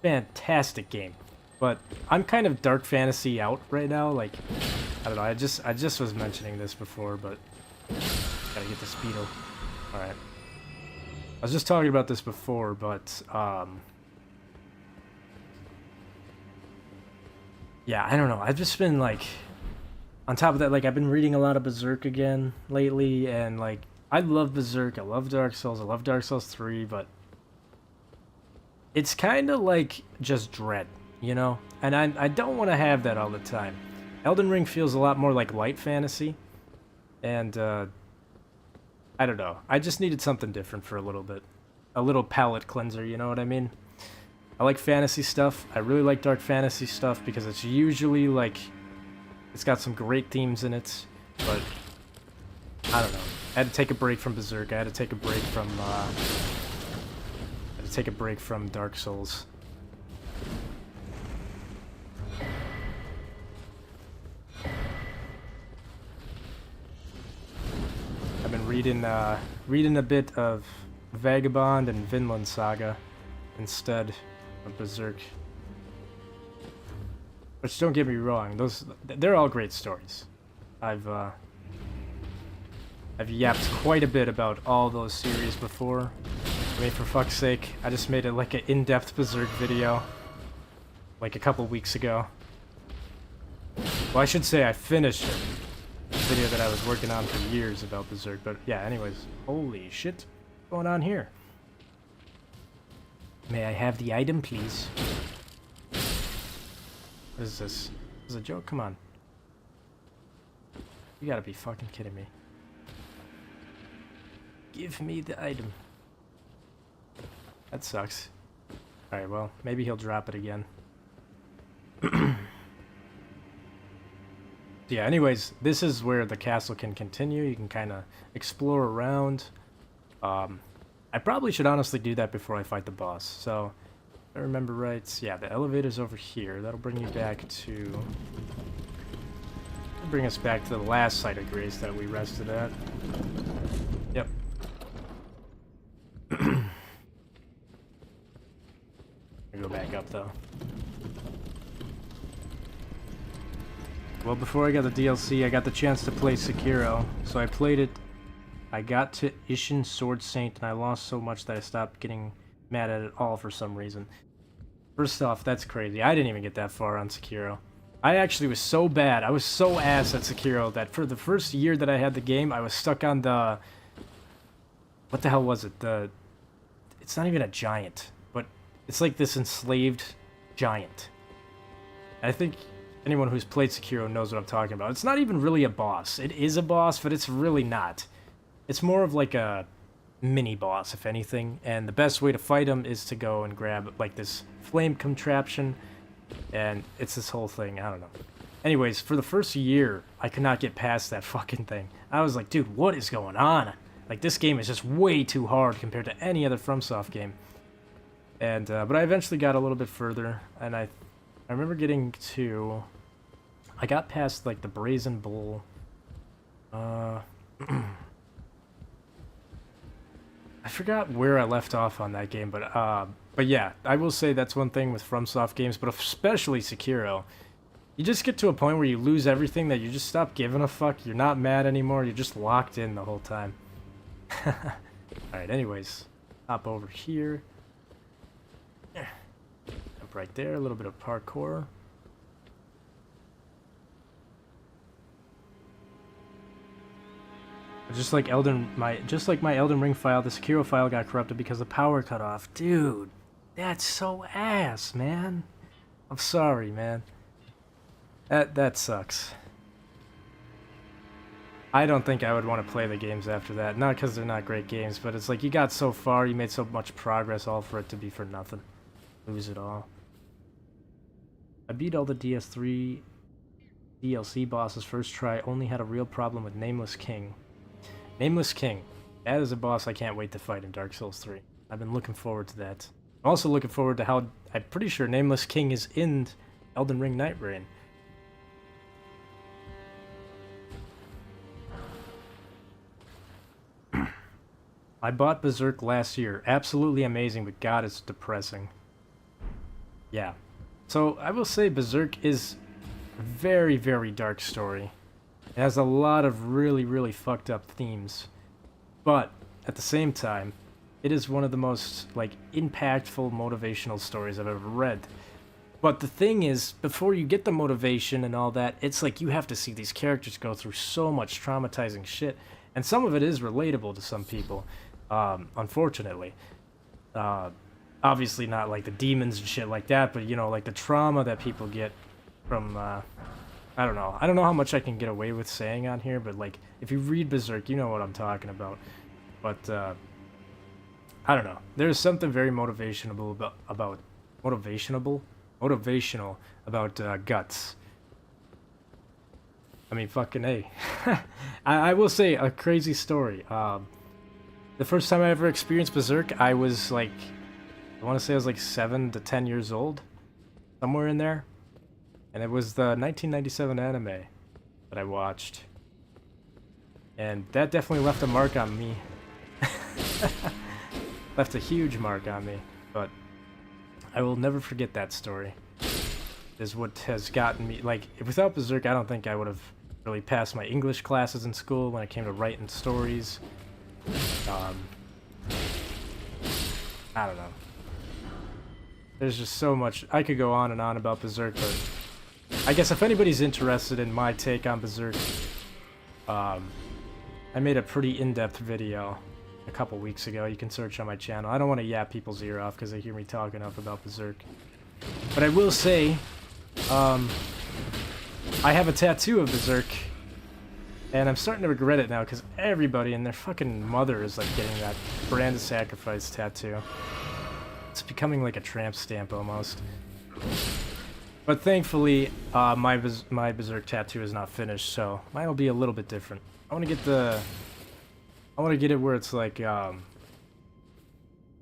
[SPEAKER 1] fantastic game. But I'm kind of dark fantasy out right now, like, I don't know, I just was mentioning this before, but gotta get the speedo. Alright. I was just talking about this before, but, yeah, I don't know, I've just been, like, on top of that, like, I've been reading a lot of Berserk again lately, and, like, I love Berserk, I love Dark Souls, I love Dark Souls 3, but it's kind of like just dread, you know? And I don't want to have that all the time. Elden Ring feels a lot more like light fantasy, and, I don't know. I just needed something different for a little bit. A little palate cleanser, you know what I mean? I like fantasy stuff. I really like dark fantasy stuff because it's usually, like, it's got some great themes in it, but I don't know. I had to take a break from Berserk. I had to take a break from Dark Souls. I've been reading a bit of Vagabond and Vinland Saga instead. of Berserk. Which, don't get me wrong, they're all great stories. I've yapped quite a bit about all those series before. I mean, for fuck's sake, I just made it like an in-depth Berserk video like a couple weeks ago. Well, I should say I finished it. A video that I was working on for years about Berserk, but yeah, anyways. Holy shit. What's going on here? May I have the item, please? What is this? Is this a joke? Come on. You gotta be fucking kidding me. Give me the item. That sucks. Alright, well, maybe he'll drop it again. Yeah, anyways, this is where the castle can continue. You can kind of explore around. I probably should honestly do that before I fight the boss. So, if I remember right, yeah, the elevator's over here. That'll bring you back to... bring us back to the last site of grace that we rested at. Yep. I'll go back up, though. Well, before I got the DLC, I got the chance to play Sekiro, so I played it. I got to Ishin Sword Saint, and I lost so much that I stopped getting mad at it all for some reason. First off, that's crazy. I didn't even get that far on Sekiro. I actually was so bad, I was so ass at Sekiro that for the first year that I had the game, I was stuck on the... What the hell was it? It's not even a giant, but it's like this enslaved giant. I think... anyone who's played Sekiro knows what I'm talking about. It's not even really a boss. It is a boss, but it's really not. It's more of like a mini-boss, if anything. And the best way to fight him is to go and grab like this flame contraption. And it's this whole thing. I don't know. Anyways, for the first year, I could not get past that fucking thing. I was like, dude, what is going on? Like, this game is just way too hard compared to any other FromSoft game. And, but I eventually got a little bit further. And I remember getting to... I got past, like, the Brazen Bull. I forgot where I left off on that game, but yeah, I will say that's one thing with FromSoft games, but especially Sekiro. You just get to a point where you lose everything that you just stop giving a fuck. You're not mad anymore. You're just locked in the whole time. Alright, anyways. Hop over here. Up right there. A little bit of parkour. Just like my Elden Ring file, the Sekiro file got corrupted because the power cut off. Dude, that's so ass, man. I'm sorry, man. That sucks. I don't think I would want to play the games after that. Not because they're not great games, but it's like you got so far, you made so much progress, all for it to be for nothing. Lose it all. I beat all the DS3 DLC bosses first try, only had a real problem with Nameless King. Nameless King. That is a boss I can't wait to fight in Dark Souls 3. I've been looking forward to that. I'm also looking forward to how... I'm pretty sure Nameless King is in Elden Ring Night Rain. I bought Berserk last year. Absolutely amazing, but God, it's depressing. Yeah. So, I will say Berserk is a very, very dark story. It has a lot of really, really fucked up themes. But, at the same time, it is one of the most, like, impactful motivational stories I've ever read. But the thing is, before you get the motivation and all that, it's like you have to see these characters go through so much traumatizing shit. And some of it is relatable to some people, unfortunately. Obviously not like the demons and shit like that, but, you know, like the trauma that people get from, I don't know. I don't know how much I can get away with saying on here, but, like, if you read Berserk, you know what I'm talking about. But, I don't know. There's something very motivational about motivational about guts. I mean, fucking A. I will say a crazy story. The first time I ever experienced Berserk, I was like, I want to say I was like 7 to 10 years old, somewhere in there. And it was the 1997 anime that I watched. And that definitely left a mark on me. Left a huge mark on me. But I will never forget that story. Is what has gotten me, like, without Berserk, I don't think I would have really passed my English classes in school when it came to writing stories. I don't know. There's just so much. I could go on and on about Berserk, but I guess if anybody's interested in my take on Berserk, I made a pretty in-depth video a couple weeks ago. You can search on my channel. I don't want to yap people's ear off because they hear me talk enough about Berserk. But I will say, I have a tattoo of Berserk, and I'm starting to regret it now because everybody and their fucking mother is like getting that brand of sacrifice tattoo. It's becoming like a tramp stamp almost. But thankfully, my Berserk tattoo is not finished, so mine will be a little bit different. I want to get it where it's like, for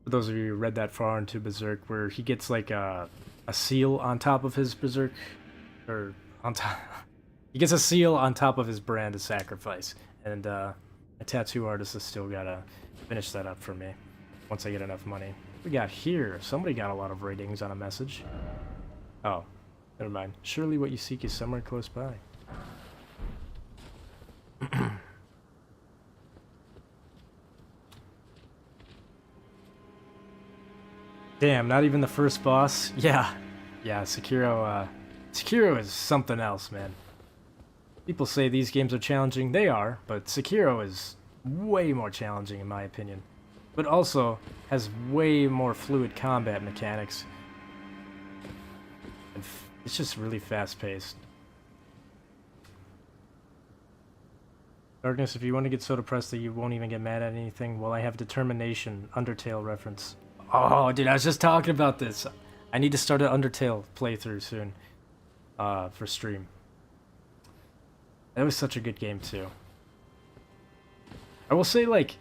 [SPEAKER 1] those of you who read that far into Berserk, where he gets like a seal on top of his Berserk, or on top, he gets a seal on top of his brand of sacrifice, and a tattoo artist has still gotta finish that up for me once I get enough money. We got here. Somebody got a lot of ratings on a message. Oh, never mind. Surely what you seek is somewhere close by. Damn, not even the first boss? Yeah. Yeah, Sekiro, Sekiro is something else, man. People say these games are challenging. They are, but Sekiro is way more challenging in my opinion. But also has way more fluid combat mechanics. And it's just really fast-paced. Darkness, if you want to get so depressed that you won't even get mad at anything, well, I have Determination, Undertale reference. Oh, dude, I was just talking about this. I need to start an Undertale playthrough soon. For stream. That was such a good game, too. I will say, like,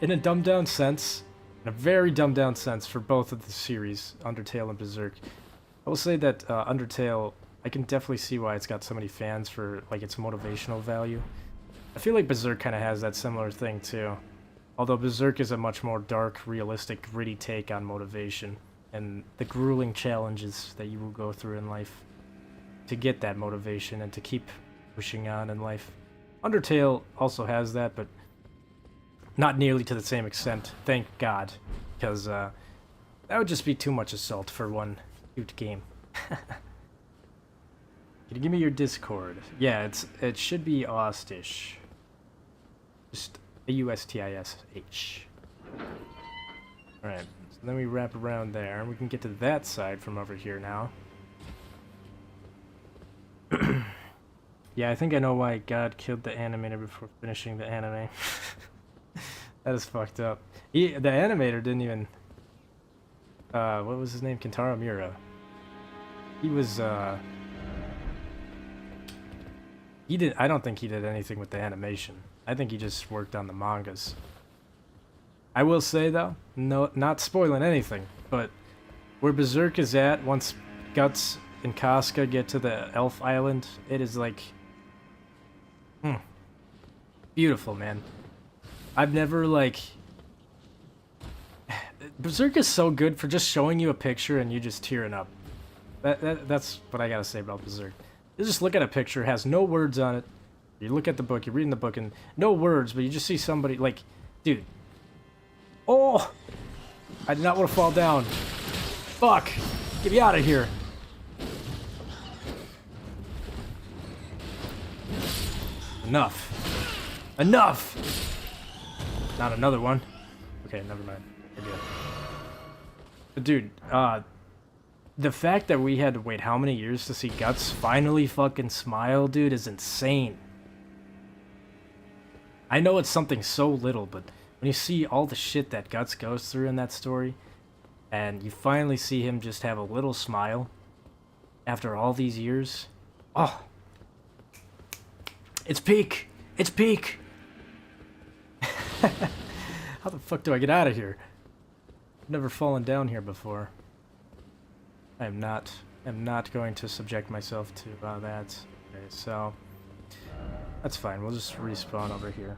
[SPEAKER 1] in a dumbed-down sense, in a very dumbed-down sense for both of the series, Undertale and Berserk, I will say that Undertale, I can definitely see why it's got so many fans for, like, its motivational value. I feel like Berserk kind of has that similar thing, too. Although Berserk is a much more dark, realistic, gritty take on motivation, and the grueling challenges that you will go through in life to get that motivation and to keep pushing on in life. Undertale also has that, but not nearly to the same extent, thank God, because that would just be too much assault for one cute game. Can you give me your Discord? Yeah, it should be Austish. Just AUSTISH. Alright, so then we wrap around there, and we can get to that side from over here now. Yeah, I think I know why God killed the animator before finishing the anime. That is fucked up. The animator didn't even... what was his name? Kentaro Miura. He was, I don't think he did anything with the animation. I think he just worked on the mangas. I will say, though, no, not spoiling anything, but where Berserk is at, once Guts and Casca get to the Elf Island, it is like... beautiful, man. I've never, like... Berserk is so good for just showing you a picture and you just tearing up. That's what I gotta say about Berserk. You just look at a picture, it has no words on it. You look at the book, you're reading the book, and no words, but you just see somebody, like... Dude. Oh! I did not want to fall down. Fuck! Get me out of here. Enough. Enough! Not another one. Okay, never mind. We're good. But dude, the fact that we had to wait how many years to see Guts finally fucking smile, dude, is insane. I know it's something so little, but when you see all the shit that Guts goes through in that story, and you finally see him just have a little smile after all these years, oh, it's peak. It's peak. How the fuck do I get out of here? I've never fallen down here before. I am not going to subject myself to that. Okay, so that's fine. We'll just respawn over here.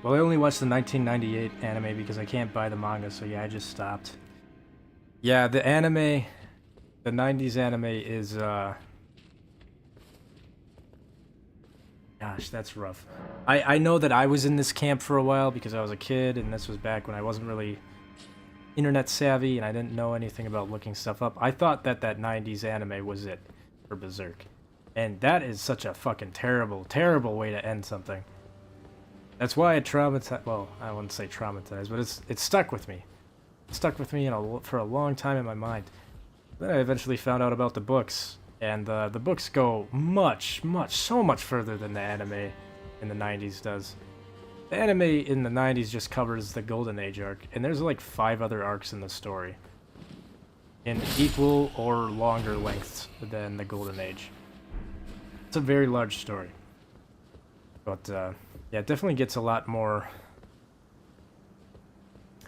[SPEAKER 1] Well, I only watched the 1998 anime because I can't buy the manga, so yeah, I just stopped. Yeah, the anime, the 90s anime is, gosh, that's rough. I know that I was in this camp for a while because I was a kid, and this was back when I wasn't really internet savvy and I didn't know anything about looking stuff up. I thought that that 90s anime was it for Berserk. And that is such a fucking terrible, terrible way to end something. That's why it traumatized, well, I wouldn't say traumatized, but it's stuck with me. It stuck with me for a long time in my mind. Then I eventually found out about the books, and the books go so much further than the anime in the 90s does. The anime in the 90s just covers the Golden Age arc, and there's like 5 other arcs in the story. In equal or longer lengths than the Golden Age. It's a very large story. But, yeah, it definitely gets a lot more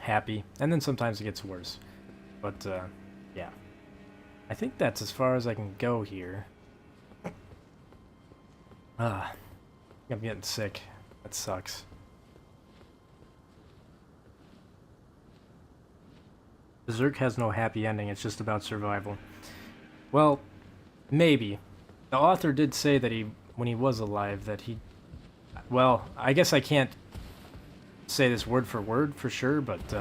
[SPEAKER 1] happy, and then sometimes it gets worse. But, yeah. I think that's as far as I can go here. I'm getting sick. That sucks. Berserk has no happy ending, it's just about survival. Well, maybe. The author did say that when he was alive, that he... Well, I guess I can't say this word for sure, but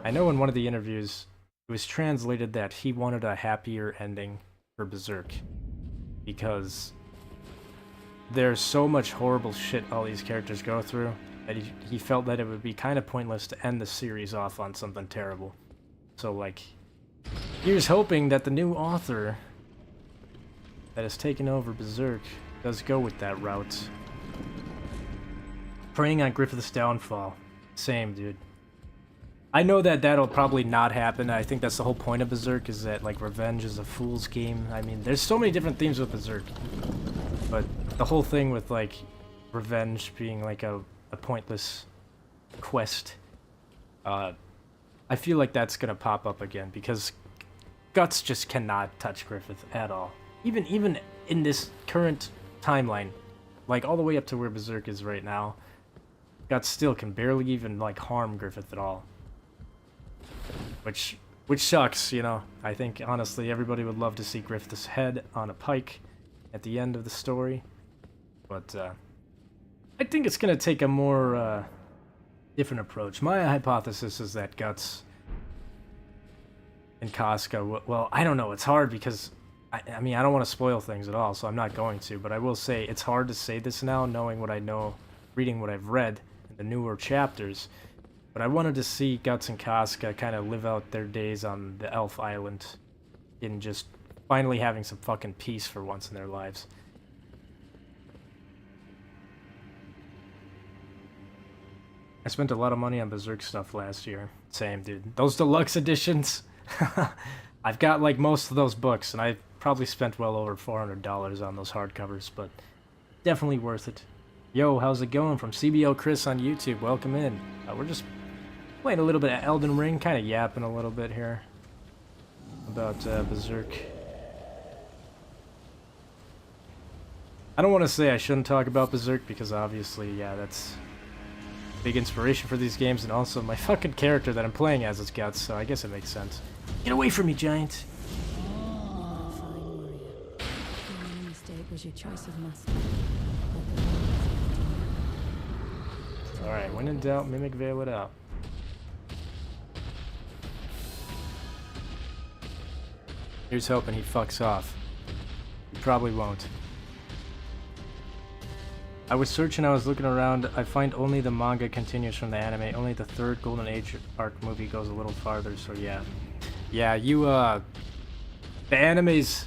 [SPEAKER 1] I know in one of the interviews, it was translated that he wanted a happier ending for Berserk. Because there's so much horrible shit all these characters go through, that he felt that it would be kind of pointless to end the series off on something terrible. So, like, here's hoping that the new author that has taken over Berserk does go with that route. Preying on Griffith's downfall. Same, dude. I know that that'll probably not happen. I think that's the whole point of Berserk, is that, like, revenge is a fool's game. I mean, there's so many different themes with Berserk. But the whole thing with, like, revenge being, like, a pointless quest, I feel like that's gonna pop up again, because Guts just cannot touch Griffith at all. Even in this current timeline, like all the way up to where Berserk is right now, Guts still can barely even like harm Griffith at all. Which sucks, you know. I think honestly everybody would love to see Griffith's head on a pike at the end of the story. But I think it's gonna take a more different approach. My hypothesis is that Guts and Casca, well, I don't know, it's hard because, I mean, I don't want to spoil things at all, so I'm not going to, but I will say it's hard to say this now, knowing what I know, reading what I've read in the newer chapters, but I wanted to see Guts and Casca kind of live out their days on the Elf Island in just finally having some fucking peace for once in their lives. I spent a lot of money on Berserk stuff last year. Same, dude. Those deluxe editions, I've got like most of those books, and I've probably spent well over $400 on those hardcovers, but definitely worth it. Yo, how's it going? From CBO Chris on YouTube, welcome in. We're just playing a little bit of Elden Ring, kind of yapping a little bit here about Berserk. I don't want to say I shouldn't talk about Berserk, because obviously, yeah, that's big inspiration for these games, and also my fucking character that I'm playing as is Guts, so I guess it makes sense. Get away from me, giant! Alright, when in doubt, mimic veil it out. Here's hoping he fucks off. He probably won't. I was searching, I was looking around, I find only the manga continues from the anime, only the 3rd Golden Age arc movie goes a little farther, so yeah. Yeah, the animes,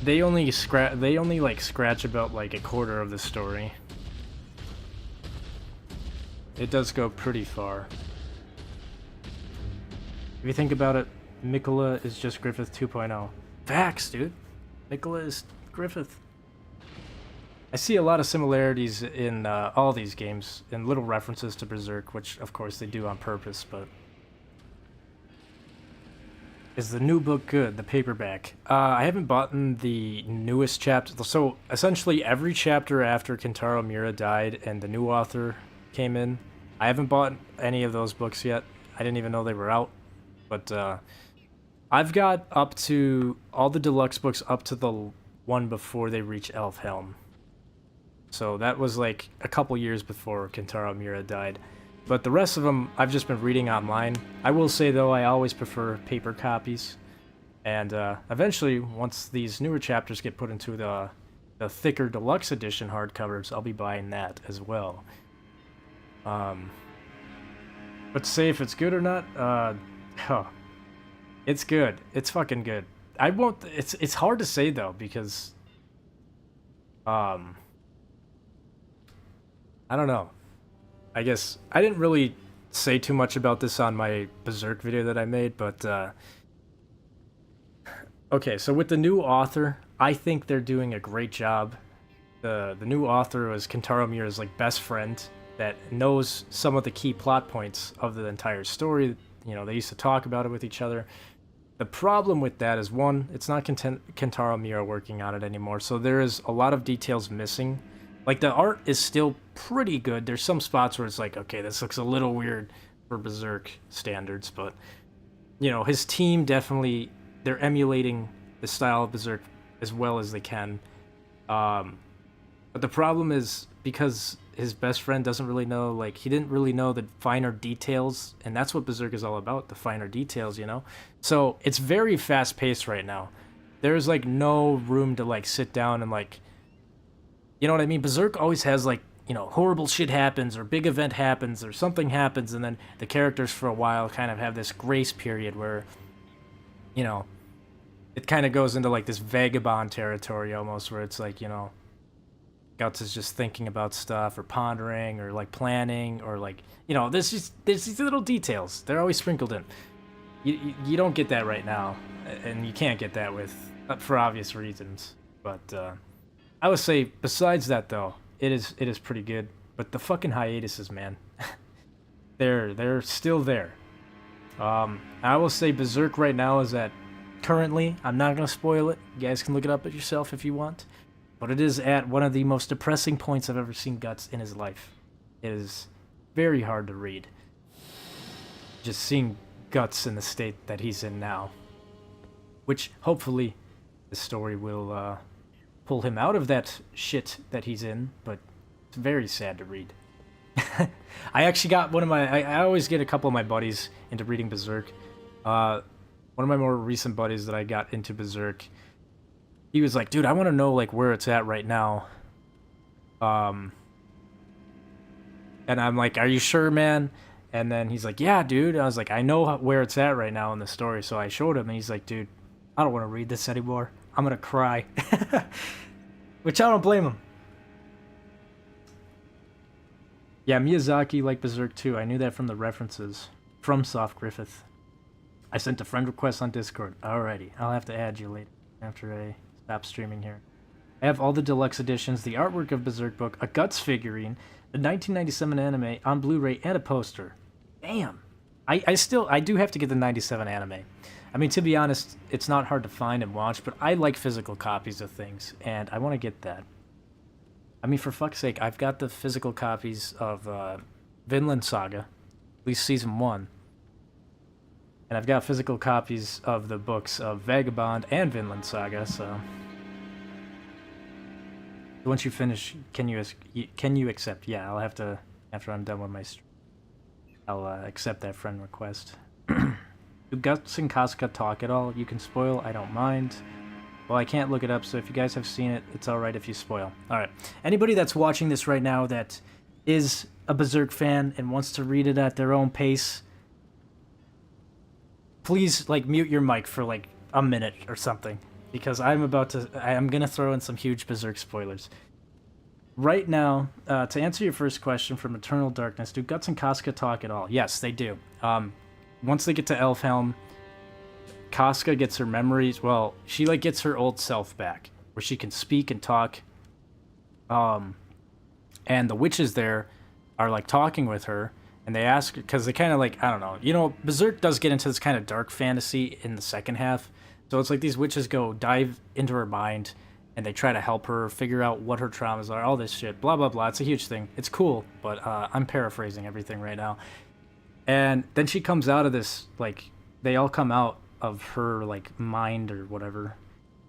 [SPEAKER 1] they only like scratch about like a quarter of the story. It does go pretty far. If you think about it, Mikola is just Griffith 2.0. Facts, dude. Mikola is Griffith. I see a lot of similarities in all these games, and little references to Berserk, which of course they do on purpose, but Is the new book good? The paperback. I haven't bought the newest chapter. So essentially, every chapter after Kentaro Miura died and the new author came in, I haven't bought any of those books yet. I didn't even know they were out. But I've got up to all the deluxe books up to the one before they reach Elfhelm. So that was like a couple years before Kentaro Miura died. But the rest of them, I've just been reading online. I will say, though, I always prefer paper copies. And eventually, once these newer chapters get put into the thicker deluxe edition hardcovers, I'll be buying that as well. But to say if it's good or not, it's good. It's fucking good. I won't. It's hard to say though because, I don't know. I guess I didn't really say too much about this on my Berserk video that I made, but okay, so with the new author, I think they're doing a great job. The new author was Kentaro Miura's like best friend that knows some of the key plot points of the entire story. You know, they used to talk about it with each other. The problem with that is, one, it's not Kentaro Miura working on it anymore, so there is a lot of details missing. Like, the art is still pretty good. There's some spots where it's like, okay, this looks a little weird for Berserk standards, but, you know, his team definitely, they're emulating the style of Berserk as well as they can. But the problem is, because his best friend doesn't really know, like, he didn't really know the finer details, and that's what Berserk is all about, the finer details, you know? So, it's very fast-paced right now. There's, like, no room to, like, sit down and, like, you know what I mean? Berserk always has, like, you know, horrible shit happens, or big event happens, or something happens, and then the characters for a while kind of have this grace period where, you know, it kind of goes into, like, this vagabond territory almost, where it's like, you know, Guts is just thinking about stuff, or pondering, or, like, planning, or, like, you know, there's these little details. They're always sprinkled in. You don't get that right now, and you can't get that with, for obvious reasons, but, I would say, besides that, though, it is pretty good. But the fucking hiatuses, man, they're still there. I will say Berserk right now is at, currently, I'm not gonna spoil it. You guys can look it up at yourself if you want. But it is at one of the most depressing points I've ever seen Guts in his life. It is very hard to read. Just seeing Guts in the state that he's in now. Which, hopefully, the story will, pull him out of that shit that he's in, but it's very sad to read. I actually got one of my... I always get a couple of my buddies into reading Berserk. One of my more recent buddies that I got into Berserk, he was like, dude, I want to know, like, where it's at right now. And I'm like, are you sure, man? And then he's like, yeah, dude. I was like, I know where it's at right now in the story. So I showed him, and he's like, dude, I don't want to read this anymore. I'm gonna cry. Which I don't blame him. Yeah, Miyazaki liked Berserk too. I knew that from the references. FromSoft Griffith. I sent a friend request on Discord. Alrighty, I'll have to add you later after I stop streaming here. I have all the deluxe editions, the artwork of Berserk book, a Guts figurine, the 1997 anime on Blu-ray, and a poster. Damn. I do have to get the 97 anime. I mean, to be honest, it's not hard to find and watch, but I like physical copies of things, and I want to get that. I mean, for fuck's sake, I've got the physical copies of Vinland Saga, at least Season 1. And I've got physical copies of the books of Vagabond and Vinland Saga, so... Once you finish, can you accept? Yeah, I'll have to, after I'm done with my stream, I'll accept that friend request. Do Guts and Casca talk at all? You can spoil, I don't mind. Well, I can't look it up, so if you guys have seen it, it's alright if you spoil. Alright. Anybody that's watching this right now that is a Berserk fan and wants to read it at their own pace, please, like, mute your mic for, like, a minute or something. Because I'm gonna throw in some huge Berserk spoilers. Right now, to answer your first question from Eternal Darkness, do Guts and Casca talk at all? Yes, they do. Once they get to Elfhelm, Casca gets her memories. Well, she, like, gets her old self back, where she can speak and talk. And the witches there are, like, talking with her, and they ask, because they kind of like, I don't know, you know, Berserk does get into this kind of dark fantasy in the second half. So it's like these witches go dive into her mind, and they try to help her figure out what her traumas are, all this shit, blah, blah, blah. It's a huge thing. It's cool, but I'm paraphrasing everything right now. And then she comes out of this, like, they all come out of her, like, mind or whatever,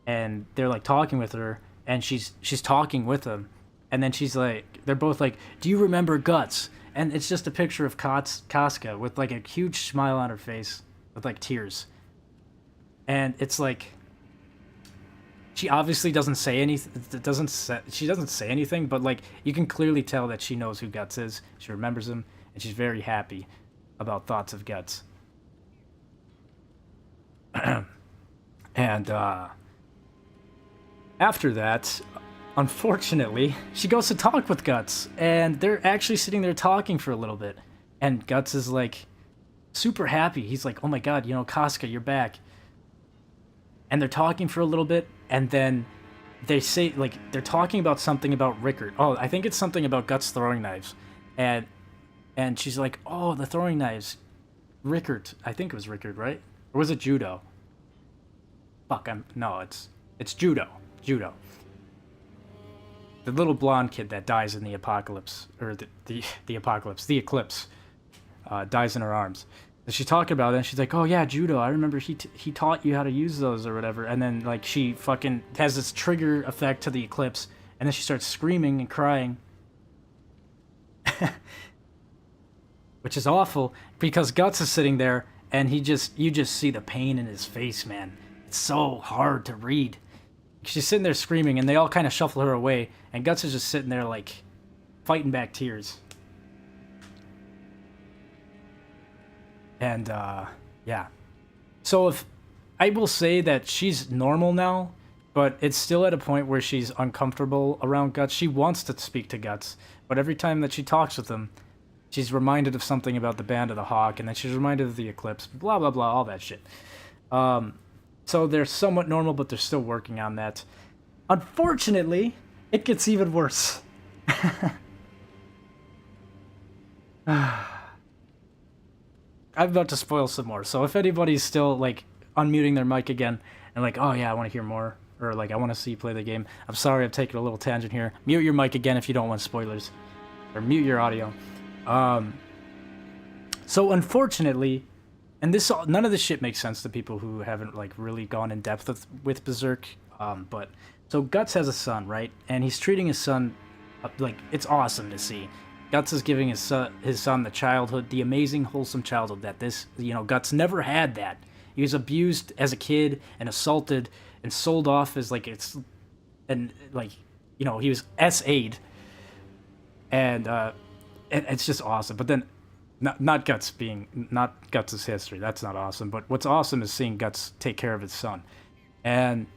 [SPEAKER 1] and they're, like, talking with her, and she's talking with them, and then she's like, they're both like, do you remember Guts? And it's just a picture of Casca with, like, a huge smile on her face with, like, tears. And it's like, she obviously doesn't say anything, she doesn't say anything, but, like, you can clearly tell that she knows who Guts is, she remembers him, and she's very happy about thoughts of Guts. And after that, unfortunately, she goes to talk with Guts, and they're actually sitting there talking for a little bit. And Guts is like super happy. He's like, "Oh my god, you know, Casca, you're back." And they're talking for a little bit, and then they say, like, they're talking about something about Rickard. Oh, I think it's something about Guts throwing knives. And she's like, "Oh, the throwing knives. Rickard." I think it was Rickard, right? Or was it Judo? Fuck, it's Judo. Judo. The little blonde kid that dies in the apocalypse, or the apocalypse, the eclipse, dies in her arms. And she's talking about it, and she's like, "Oh yeah, Judo. I remember he taught you how to use those or whatever." And then, like, she fucking has this trigger effect to the eclipse, and then she starts screaming and crying. Which is awful, because Guts is sitting there, and you just see the pain in his face, man. It's so hard to read. She's sitting there screaming, and they all kind of shuffle her away, and Guts is just sitting there, like, fighting back tears. And, yeah. So if I will say that she's normal now, but it's still at a point where she's uncomfortable around Guts. She wants to speak to Guts, but every time that she talks with him, she's reminded of something about the Band of the Hawk, and then she's reminded of the eclipse, blah, blah, blah, all that shit. So they're somewhat normal, but they're still working on that. Unfortunately, it gets even worse. I'm about to spoil some more, so if anybody's still, like, unmuting their mic again, and like, "Oh yeah, I want to hear more," or like, "I want to see you play the game," I'm sorry, I've taken a little tangent here. Mute your mic again if you don't want spoilers. Or mute your audio. So unfortunately, and none of this shit makes sense to people who haven't, like, really gone in depth with Berserk. But so Guts has a son, right? And he's treating his son like, it's awesome to see. Guts is giving his son the amazing, wholesome childhood that Guts never had that. He was abused as a kid and assaulted and sold off as, like, he was SA'd. And it's just awesome. But then, not Guts' history. That's not awesome. But what's awesome is seeing Guts take care of his son. And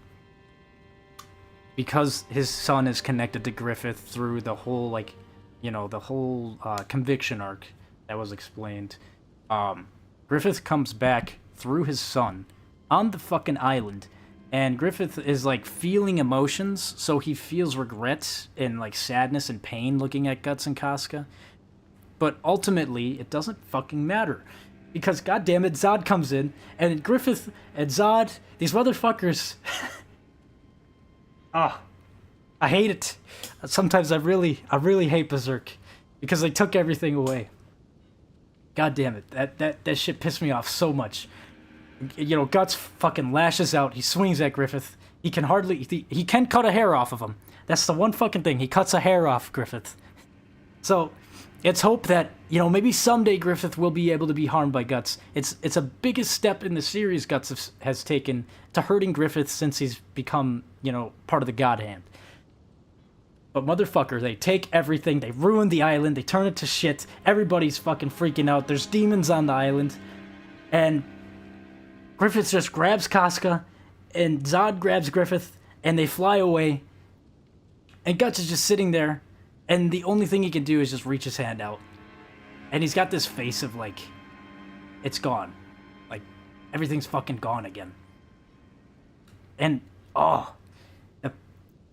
[SPEAKER 1] because his son is connected to Griffith through the whole, like, the whole conviction arc that was explained, Griffith comes back through his son on the fucking island. And Griffith is, like, feeling emotions, so he feels regret and, like, sadness and pain looking at Guts and Casca. But ultimately, it doesn't fucking matter. Because, goddammit, Zod comes in, and Griffith and Zod, these motherfuckers... I hate it. Sometimes I really hate Berserk. Because they took everything away. God damn it. That shit pissed me off so much. Guts fucking lashes out. He swings at Griffith. He can cut a hair off of him. That's the one fucking thing. He cuts a hair off Griffith. So, it's hope that, maybe someday Griffith will be able to be harmed by Guts. It's a biggest step in the series Guts has taken to hurting Griffith since he's become, part of the God Hand. But motherfucker, they take everything, they ruin the island, they turn it to shit, everybody's fucking freaking out, there's demons on the island, and Griffith just grabs Casca, and Zod grabs Griffith, and they fly away, and Guts is just sitting there, and the only thing he can do is just reach his hand out. And he's got this face of, like, it's gone. Like, everything's fucking gone again. And,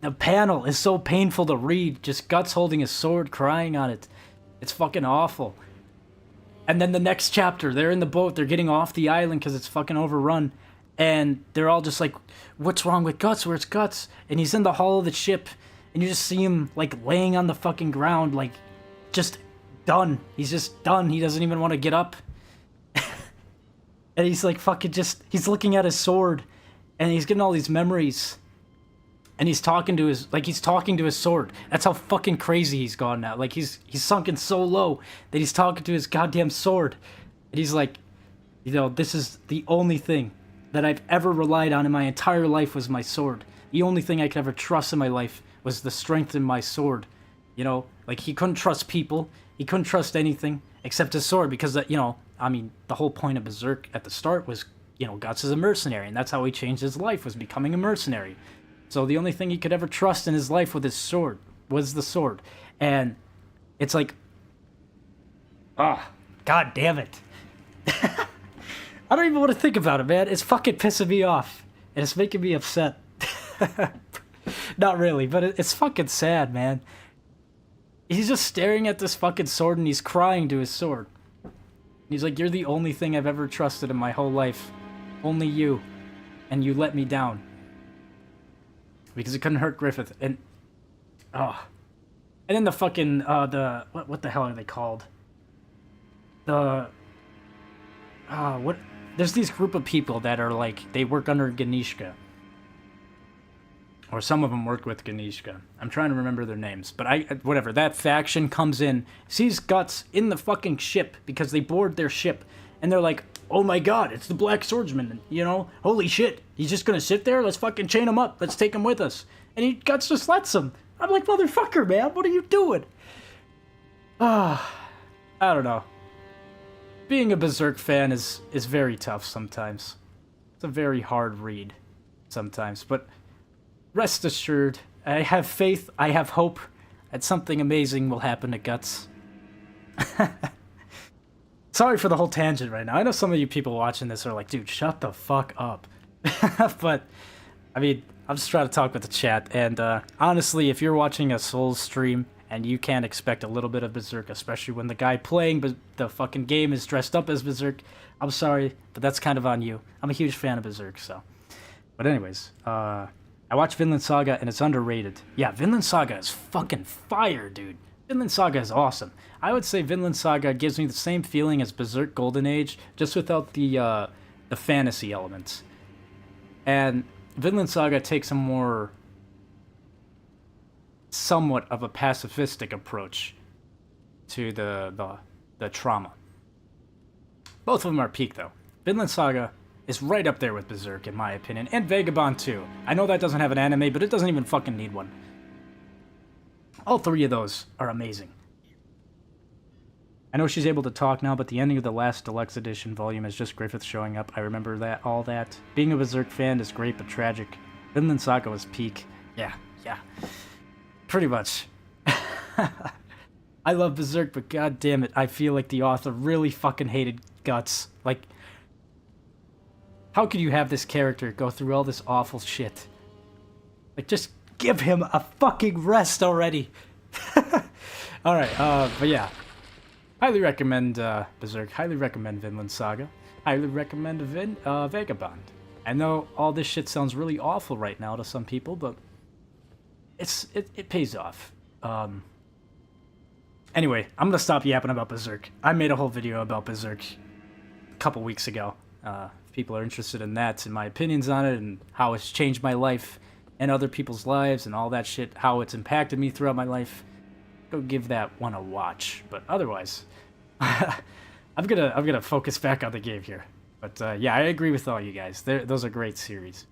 [SPEAKER 1] the panel is so painful to read. Just Guts holding his sword, crying on it. It's fucking awful. And then the next chapter, they're in the boat, they're getting off the island because it's fucking overrun. And they're all just like, what's wrong with Guts? Where's Guts? And he's in the hull of the ship. And you just see him, like, laying on the fucking ground, like, just done. He's just done. He doesn't even want to get up. And he's, like, fucking just... He's looking at his sword. And he's getting all these memories. And he's talking to his... Like, he's talking to his sword. That's how fucking crazy he's gone now. Like, he's sunken so low that he's talking to his goddamn sword. And he's like, you know, this is the only thing that I've ever relied on in my entire life was my sword. The only thing I could ever trust in my life was the strength in my sword. You know, like, he couldn't trust people. He couldn't trust anything except his sword because, you know, I mean, the whole point of Berserk at the start was, you know, Guts is a mercenary, and that's how he changed his life, was becoming a mercenary. So the only thing he could ever trust in his life with his sword was the sword. And it's like, god damn it. I don't even want to think about it, man. It's fucking pissing me off. And it's making me upset. Not really, but it's fucking sad, man. He's just staring at this fucking sword and he's crying to his sword. He's like, you're the only thing I've ever trusted in my whole life. Only you. And you let me down. Because it couldn't hurt Griffith. And... And then the fucking, what the hell are they called? There's these group of people that are like, they work under Ganishka. Or some of them work with Ganishka. I'm trying to remember their names. But whatever, that faction comes in, sees Guts in the fucking ship because they board their ship. And they're like, oh my god, it's the Black Swordsman, you know? Holy shit, he's just gonna sit there? Let's fucking chain him up. Let's take him with us. And Guts just lets him. I'm like, motherfucker, man, what are you doing? I don't know. Being a Berserk fan is very tough sometimes. It's a very hard read sometimes, but rest assured, I have faith, I have hope that something amazing will happen to Guts. Sorry for the whole tangent right now. I know some of you people watching this are like, dude, shut the fuck up. But, I mean, I'm just trying to talk with the chat, and honestly, if you're watching a Souls stream and you can't expect a little bit of Berserk, especially when the guy playing the fucking game is dressed up as Berserk, I'm sorry, but that's kind of on you. I'm a huge fan of Berserk, so. But anyways, I watched Vinland Saga, and it's underrated. Yeah, Vinland Saga is fucking fire, dude. Vinland Saga is awesome. I would say Vinland Saga gives me the same feeling as Berserk Golden Age, just without the fantasy elements. And Vinland Saga takes a more somewhat of a pacifistic approach to the trauma. Both of them are peak, though. Vinland Saga is right up there with Berserk, in my opinion, and Vagabond, too. I know that doesn't have an anime, but it doesn't even fucking need one. All three of those are amazing. I know she's able to talk now, but the ending of the last deluxe edition volume is just Griffith showing up. I remember that, all that. Being a Berserk fan is great, but tragic. Vinland Saga was peak. Yeah. Pretty much. I love Berserk, but god damn it, I feel like the author really fucking hated Guts. Like, how could you have this character go through all this awful shit? Like, just give him a fucking rest already. Alright, but yeah. Highly recommend Berserk. Highly recommend Vinland Saga. Highly recommend Vagabond. I know all this shit sounds really awful right now to some people, but it pays off. Anyway, I'm gonna stop yapping about Berserk. I made a whole video about Berserk a couple weeks ago. If people are interested in that and my opinions on it and how it's changed my life and other people's lives and all that shit, how it's impacted me throughout my life, go give that one a watch. But otherwise, I'm gonna focus back on the game here. But yeah, I agree with all you guys. Those are great series.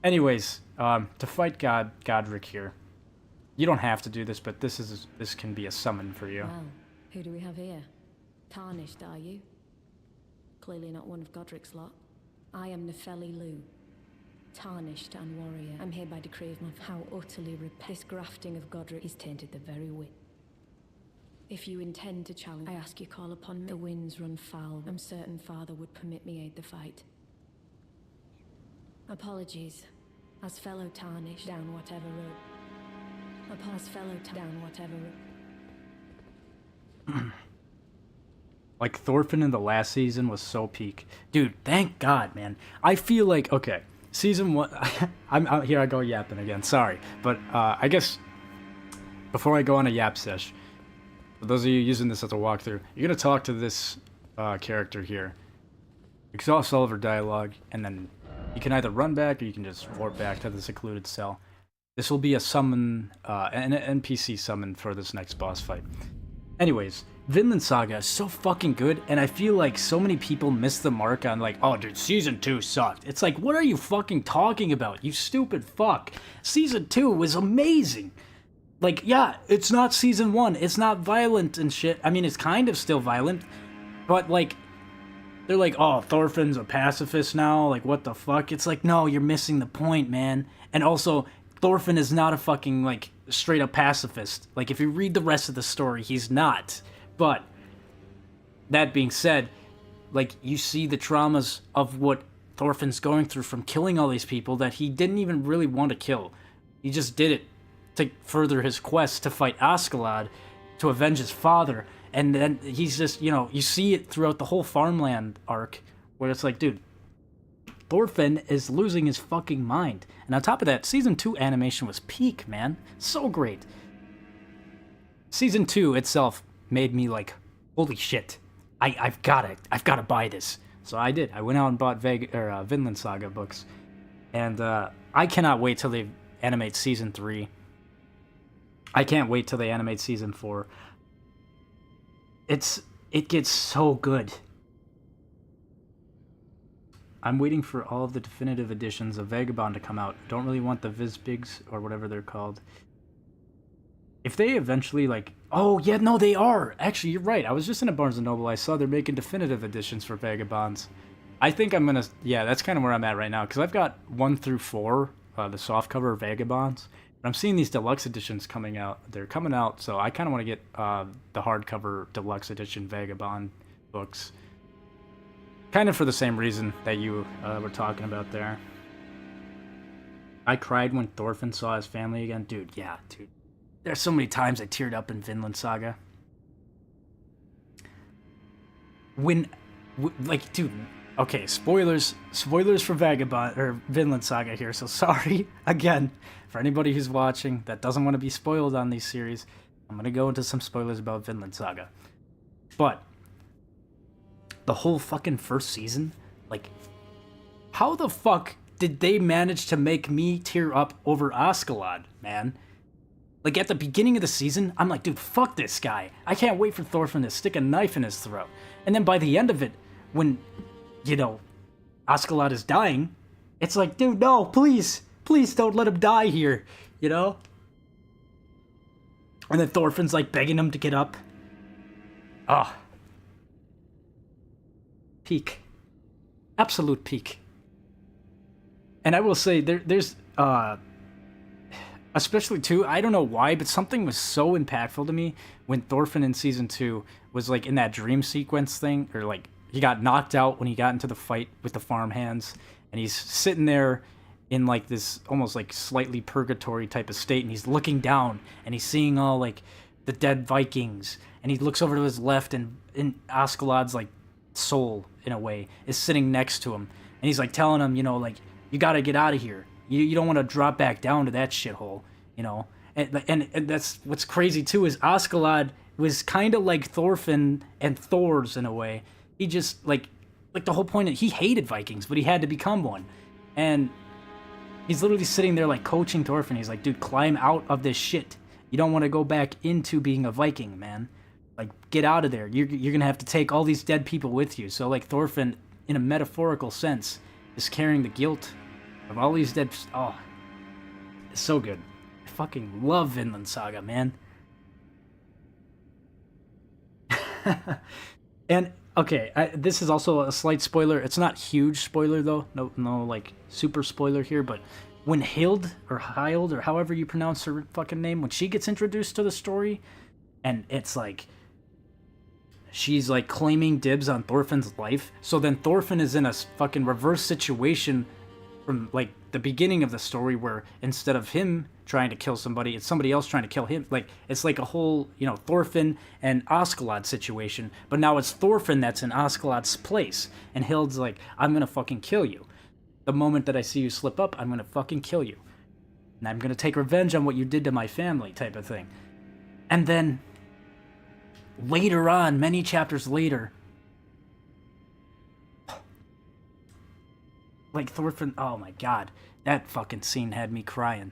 [SPEAKER 1] Anyways, to fight Godric here, you don't have to do this, but this can be a summon for you.
[SPEAKER 2] Well, who do we have here? Tarnished, are you? Clearly not one of Godric's lot. I am Nefeli Lu, tarnished and warrior. I'm here by decree of my how utterly this grafting of Godric is tainted the very wit. If you intend to challenge, I ask you call upon me. The winds run foul. I'm certain father would permit me aid the fight. Apologies. As fellow tarnished, down whatever road. As fellow down whatever road.
[SPEAKER 1] Like, Thorfinn in the last season was so peak. Dude, thank God, man. I feel like, okay, season 1... I'm out here, I go yapping again, sorry. But, I guess, before I go on a yap sesh, for those of you using this as a walkthrough, you're going to talk to this character here. Exhaust all of her dialogue, and then you can either run back or you can just warp back to the secluded cell. This will be a summon, an NPC summon for this next boss fight. Anyways, Vinland Saga is so fucking good, and I feel like so many people miss the mark on like, oh dude, Season 2 sucked. It's like, what are you fucking talking about, you stupid fuck? Season 2 was amazing. Like, yeah, it's not Season 1, it's not violent and shit. I mean, it's kind of still violent, but like, they're like, oh, Thorfinn's a pacifist now, like, what the fuck? It's like, no, you're missing the point, man. And also, Thorfinn is not a fucking, like, straight up pacifist. Like, if you read the rest of the story, he's not. But, that being said, like, you see the traumas of what Thorfinn's going through from killing all these people that he didn't even really want to kill. He just did it to further his quest to fight ACCLAIMED, to avenge his father. And then he's just, you know, you see it throughout the whole farmland arc, where it's like, dude, Thorfinn is losing his fucking mind. And on top of that, Season 2 animation was peak, man. So great. Season 2 itself made me like, holy shit, I've got it. I've got to buy this. So I did. I went out and bought Vinland Saga books. And I cannot wait till they animate Season 3. I can't wait till they animate Season 4. It gets so good. I'm waiting for all of the definitive editions of Vagabond to come out. Don't really want the Vizbigs or whatever they're called. If they eventually, like... Oh, yeah, no, they are! Actually, you're right. I was just in a Barnes & Noble. I saw they're making definitive editions for Vagabonds. I think I'm gonna... Yeah, that's kind of where I'm at right now. Because I've got 1 through 4, the softcover Vagabonds. But I'm seeing these deluxe editions coming out. They're coming out, so I kind of want to get the hardcover deluxe edition Vagabond books. Kind of for the same reason that you were talking about there. I cried when Thorfinn saw his family again. Dude, yeah, dude. There's so many times I teared up in Vinland Saga. Like, dude, okay, spoilers for Vagabond, or Vinland Saga here, so sorry, again, for anybody who's watching that doesn't want to be spoiled on these series, I'm gonna go into some spoilers about Vinland Saga. But the whole fucking first season, like, how the fuck did they manage to make me tear up over ACCLAIMED, man? Like, at the beginning of the season, I'm like, dude, fuck this guy. I can't wait for Thorfinn to stick a knife in his throat. And then by the end of it, when, you know, ACCLAIMED is dying, it's like, dude, no, please don't let him die here, you know? And then Thorfinn's, like, begging him to get up. Ah. Peak. Absolute peak. And I will say, there's, especially too, I don't know why, but something was so impactful to me when Thorfinn in Season 2 was, like, in that dream sequence thing, or, like, he got knocked out when he got into the fight with the farmhands, and he's sitting there in, like, this almost, like, slightly purgatory type of state, and he's looking down, and he's seeing all, like, the dead Vikings, and he looks over to his left, and ACCLAIMED's, like, soul, in a way, is sitting next to him, and he's, like, telling him, you know, like, you gotta get out of here. You don't want to drop back down to that shithole, you know? And that's what's crazy, too, is ACCLAIMED was kind of like Thorfinn and Thor's, in a way. He just, like the whole point, he hated Vikings, but he had to become one. And he's literally sitting there, like, coaching Thorfinn. He's like, dude, climb out of this shit. You don't want to go back into being a Viking, man. Like, get out of there. You're going to have to take all these dead people with you. So, like, Thorfinn, in a metaphorical sense, is carrying the guilt of all these dead... Oh, it's so good. I fucking love Vinland Saga, man. And, okay, this is also a slight spoiler. It's not huge spoiler, though. No, like, super spoiler here, but when Hild, or however you pronounce her fucking name, when she gets introduced to the story, and it's like... she's, like, claiming dibs on Thorfinn's life, so then Thorfinn is in a fucking reverse situation from like the beginning of the story, where instead of him trying to kill somebody, it's somebody else trying to kill him. Like, it's like a whole, you know, Thorfinn and Askeladd situation, but now it's Thorfinn that's in Askeladd's place, and Hild's like, I'm gonna fucking kill you. The moment that I see you slip up, I'm gonna fucking kill you. And I'm gonna take revenge on what you did to my family, type of thing. And then, later on, many chapters later, like Thorfinn, oh my god, that fucking scene had me crying.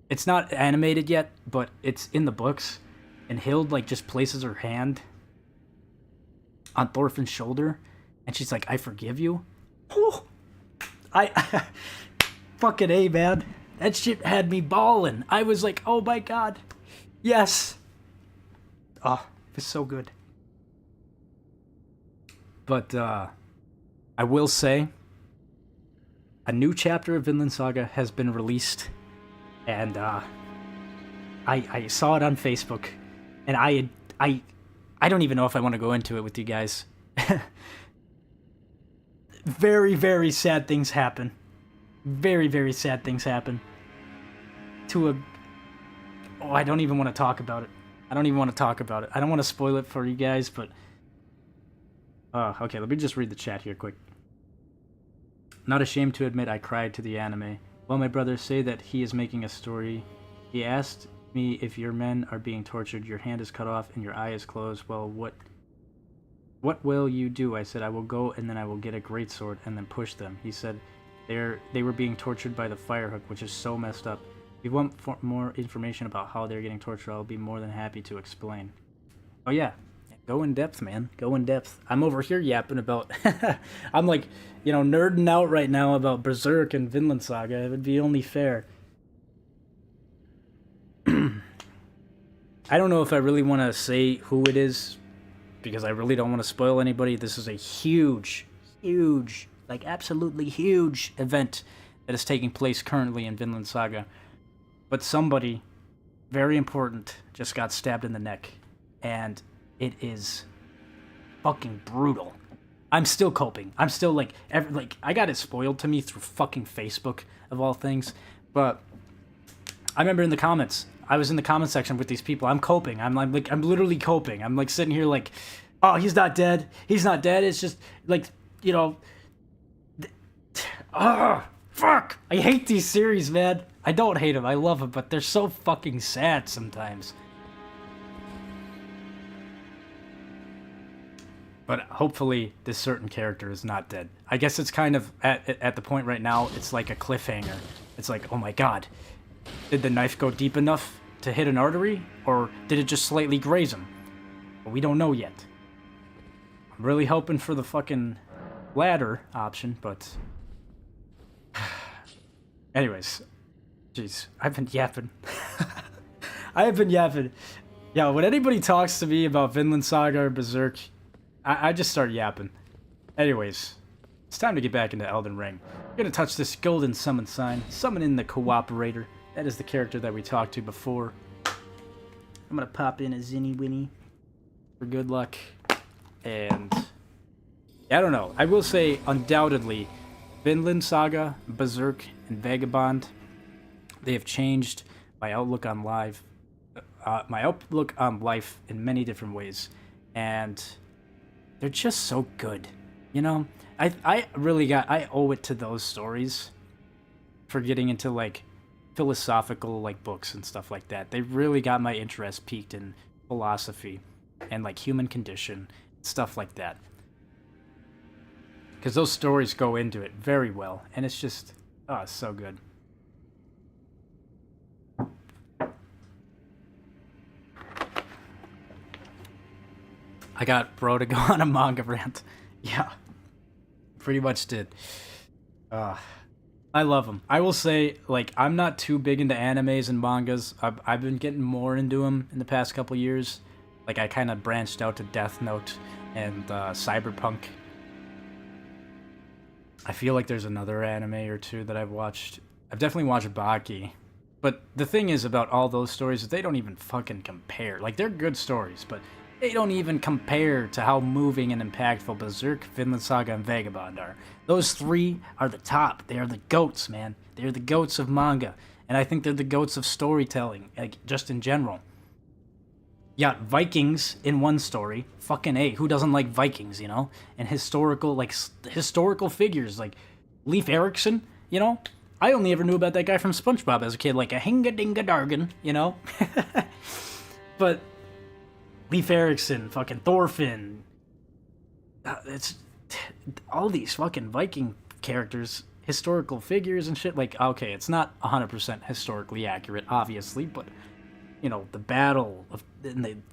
[SPEAKER 1] It's not animated yet, but it's in the books, and Hild like just places her hand on Thorfinn's shoulder, and she's like, I forgive you. Whew. I fucking A, man. That shit had me bawling. I was like, oh my god, yes. Oh, it was so good. But I will say, a new chapter of Vinland Saga has been released, and I saw it on Facebook, and I don't even know if I want to go into it with you guys. Very, very sad things happen. Very, very sad things happen. To a... Oh, I don't even want to talk about it. I don't even want to talk about it. I don't want to spoil it for you guys, but... okay, let me just read the chat here quick. Not ashamed to admit I cried to the anime. While my brothers say that he is making a story, he asked me if your men are being tortured, your hand is cut off, and your eye is closed. Well, what will you do? I said, I will go, and then I will get a greatsword, and then push them. He said, they were being tortured by the firehook, which is so messed up. If you want more information about how they're getting tortured, I'll be more than happy to explain. Oh yeah, go in depth, man. Go in depth. I'm over here yapping about... I'm like, you know, nerding out right now about Berserk and Vinland Saga. It would be only fair. I don't know if I really want to say who it is, because I really don't want to spoil anybody. This is a huge, huge, like absolutely huge event that is taking place currently in Vinland Saga. But somebody very important just got stabbed in the neck, and it is fucking brutal. I'm still coping. I'm still like I got it spoiled to me through fucking Facebook of all things. But I remember in the comments, I was in the comment section with these people. I'm coping. I'm literally coping. I'm like sitting here like, oh, he's not dead. He's not dead. It's just like, you know, fuck. I hate these series, man. I don't hate them. I love them, but they're so fucking sad sometimes. But hopefully this certain character is not dead. I guess it's kind of at the point right now, it's like a cliffhanger. It's like, oh my god, did the knife go deep enough to hit an artery? Or did it just slightly graze him? But we don't know yet. I'm really hoping for the fucking ladder option, but... Anyways. Jeez, I've been yapping. I have been yapping. Yeah, when anybody talks to me about Vinland Saga or Berserk, I just start yapping. Anyways, it's time to get back into Elden Ring. We're gonna touch this golden summon sign, summon in the cooperator. That is the character that we talked to before. I'm gonna pop in a Zinny Winnie for good luck. And I don't know. I will say, undoubtedly, Vinland Saga, Berserk, and Vagabond, they have changed my outlook on life in many different ways, and they're just so good. You know, I owe it to those stories for getting into like philosophical like books and stuff like that. They really got my interest piqued in philosophy and like human condition, stuff like that. Because those stories go into it very well, and it's just, oh, it's so good. I got bro to go on a manga rant. Yeah, pretty much did. I love them. I will say, like, I'm not too big into animes and mangas. I've been getting more into them in the past couple years. Like, I kind of branched out to Death Note and Cyberpunk. I feel like there's another anime or two that I've watched. I've definitely watched Baki. But the thing is about all those stories is they don't even fucking compare. Like, they're good stories, but They don't even compare to how moving and impactful Berserk, Vinland Saga, and Vagabond are. Those three are the top. They are the goats, man. They're the goats of manga. And I think they're the goats of storytelling, like, just in general. You got Vikings in one story. Fucking A, who doesn't like Vikings, you know? And historical, like, historical figures, like Leif Erikson, you know? I only ever knew about that guy from SpongeBob as a kid, like a hinga-dinga-dargan, you know? But Leif Erikson, fucking Thorfinn, it's all these fucking Viking characters, historical figures and shit. Like, okay, it's not 100% historically accurate, obviously, but you know, the battle of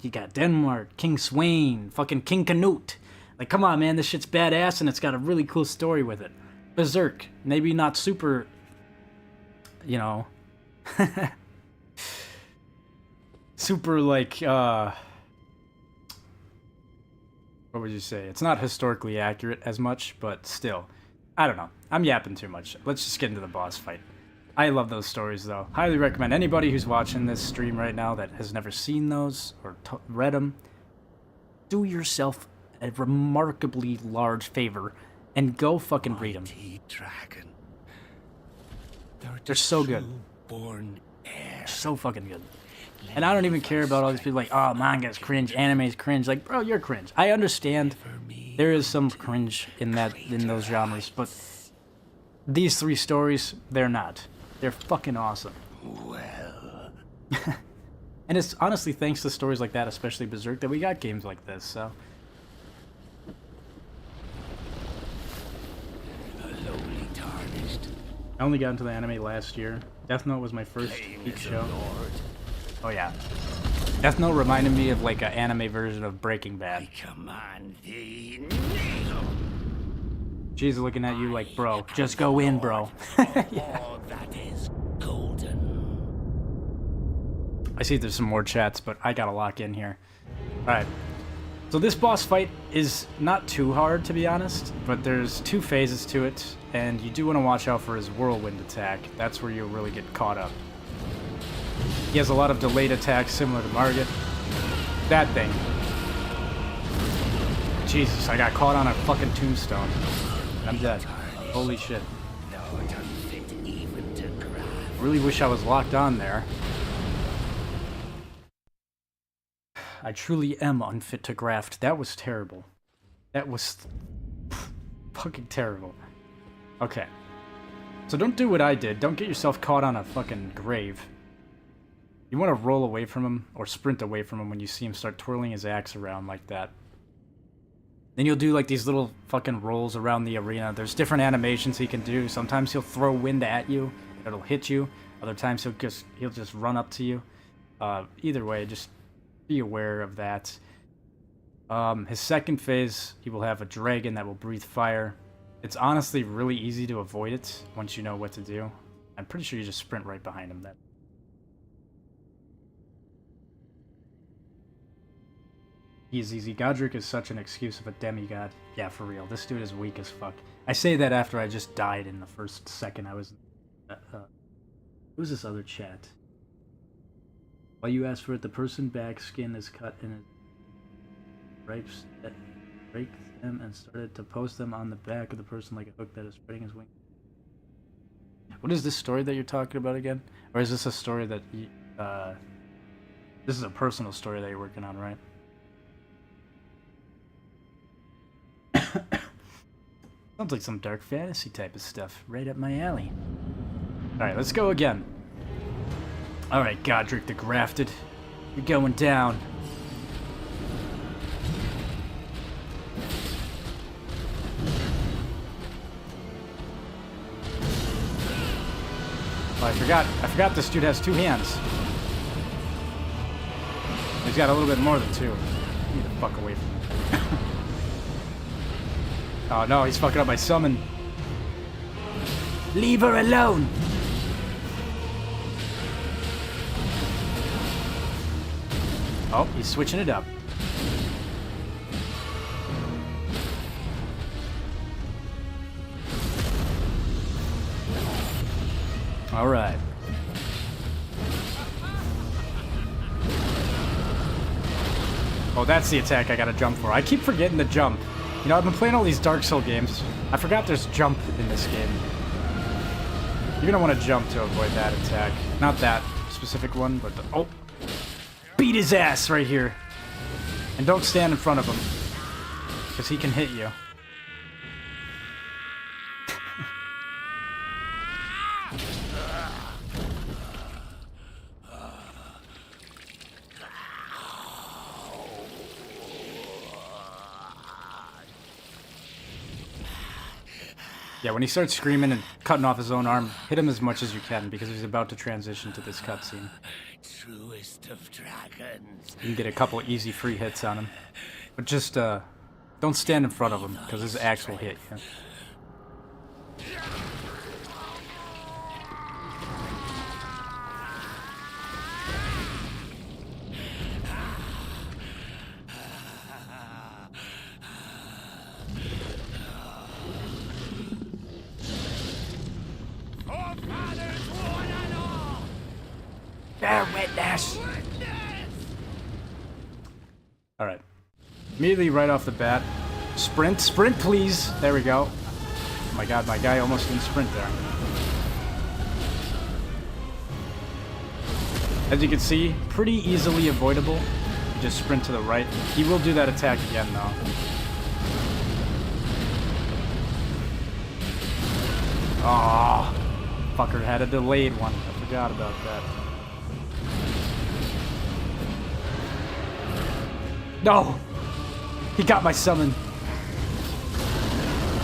[SPEAKER 1] you got Denmark, King Sweyn, fucking King Canute. Like, come on, man, this shit's badass and it's got a really cool story with it. Berserk, maybe not super, you know, super like what would you say? It's not historically accurate as much, but still, I don't know. I'm yapping too much. Let's just get into the boss fight. I love those stories, though. Highly recommend anybody who's watching this stream right now that has never seen those or read them, do yourself a remarkably large favor and go fucking read them.
[SPEAKER 3] Dragon.
[SPEAKER 1] They're so good.
[SPEAKER 3] Born heir.
[SPEAKER 1] So fucking good. And I don't even care about all these people like, oh, manga's cringe, anime's cringe. Like, bro, you're cringe. I understand there is some cringe in those genres, but these three stories, they're not. They're fucking awesome.
[SPEAKER 3] Well.
[SPEAKER 1] And it's honestly thanks to stories like that, especially Berserk, that we got games like this, so.
[SPEAKER 3] The lowly Tarnished.
[SPEAKER 1] I only got into the anime last year. Death Note was my first peak show.
[SPEAKER 3] Lord.
[SPEAKER 1] Oh yeah. Death Note reminded me of like an anime version of Breaking Bad.
[SPEAKER 3] I command thee.
[SPEAKER 1] She's looking at you like, bro, just go in, bro.
[SPEAKER 3] Yeah. All that is golden.
[SPEAKER 1] I see there's some more chats, but I gotta lock in here. Alright. So this boss fight is not too hard, to be honest, but there's two phases to it, and you do want to watch out for his whirlwind attack. That's where you'll really get caught up. He has a lot of delayed attacks similar to Margit. That thing. Jesus, I got caught on a fucking tombstone. I'm dead. Holy shit. Really wish I was locked on there. I truly am unfit to graft. That was terrible. That was fucking terrible. Okay. So don't do what I did. Don't get yourself caught on a fucking grave. You want to roll away from him or sprint away from him when you see him start twirling his axe around like that. Then you'll do like these little fucking rolls around the arena. There's different animations he can do. Sometimes he'll throw wind at you. It'll hit you. Other times he'll just run up to you. Either way, just be aware of that. His second phase, he will have a dragon that will breathe fire. It's honestly really easy to avoid it once you know what to do. I'm pretty sure you just sprint right behind him. He's easy. Godric is such an excuse of a demigod. Yeah, for real. This dude is weak as fuck. I say that after I just died in the first second I was... who's this other chat? While you ask for it, the person back skin is cut and it breaks them and started to post them on the back of the person like a hook that is spreading his wing. What is this story that you're talking about again? Or is this a story that you... this is a personal story that you're working on, right? Sounds like some dark fantasy type of stuff. Right up my alley. Alright, let's go again. Alright, Godric the Grafted. You're going down. Oh, I forgot this dude has two hands. He's got a little bit more than two. Get the fuck away from me. Oh no, he's fucking up my summon. Leave her alone! Oh, he's switching it up. Alright. Oh, that's the attack I gotta jump for. I keep forgetting to jump. You know, I've been playing all these Dark Souls games. I forgot there's jump in this game. You're gonna want to jump to avoid that attack. Not that specific one, but the... Oh! Beat his ass right here. And don't stand in front of him. Because he can hit you. Yeah, when he starts screaming and cutting off his own arm, hit him as much as you can because he's about to transition to this cutscene.
[SPEAKER 3] Truest of dragons.
[SPEAKER 1] You can get a couple easy free hits on him. But just, don't stand in front of him because his axe will hit you. Bear witness! Alright. Immediately right off the bat. Sprint. Sprint, please! There we go. Oh my god, my guy almost didn't sprint there. As you can see, pretty easily avoidable. You just sprint to the right. He will do that attack again, though. Oh, fucker had a delayed one. I forgot about that. No! He got my summon.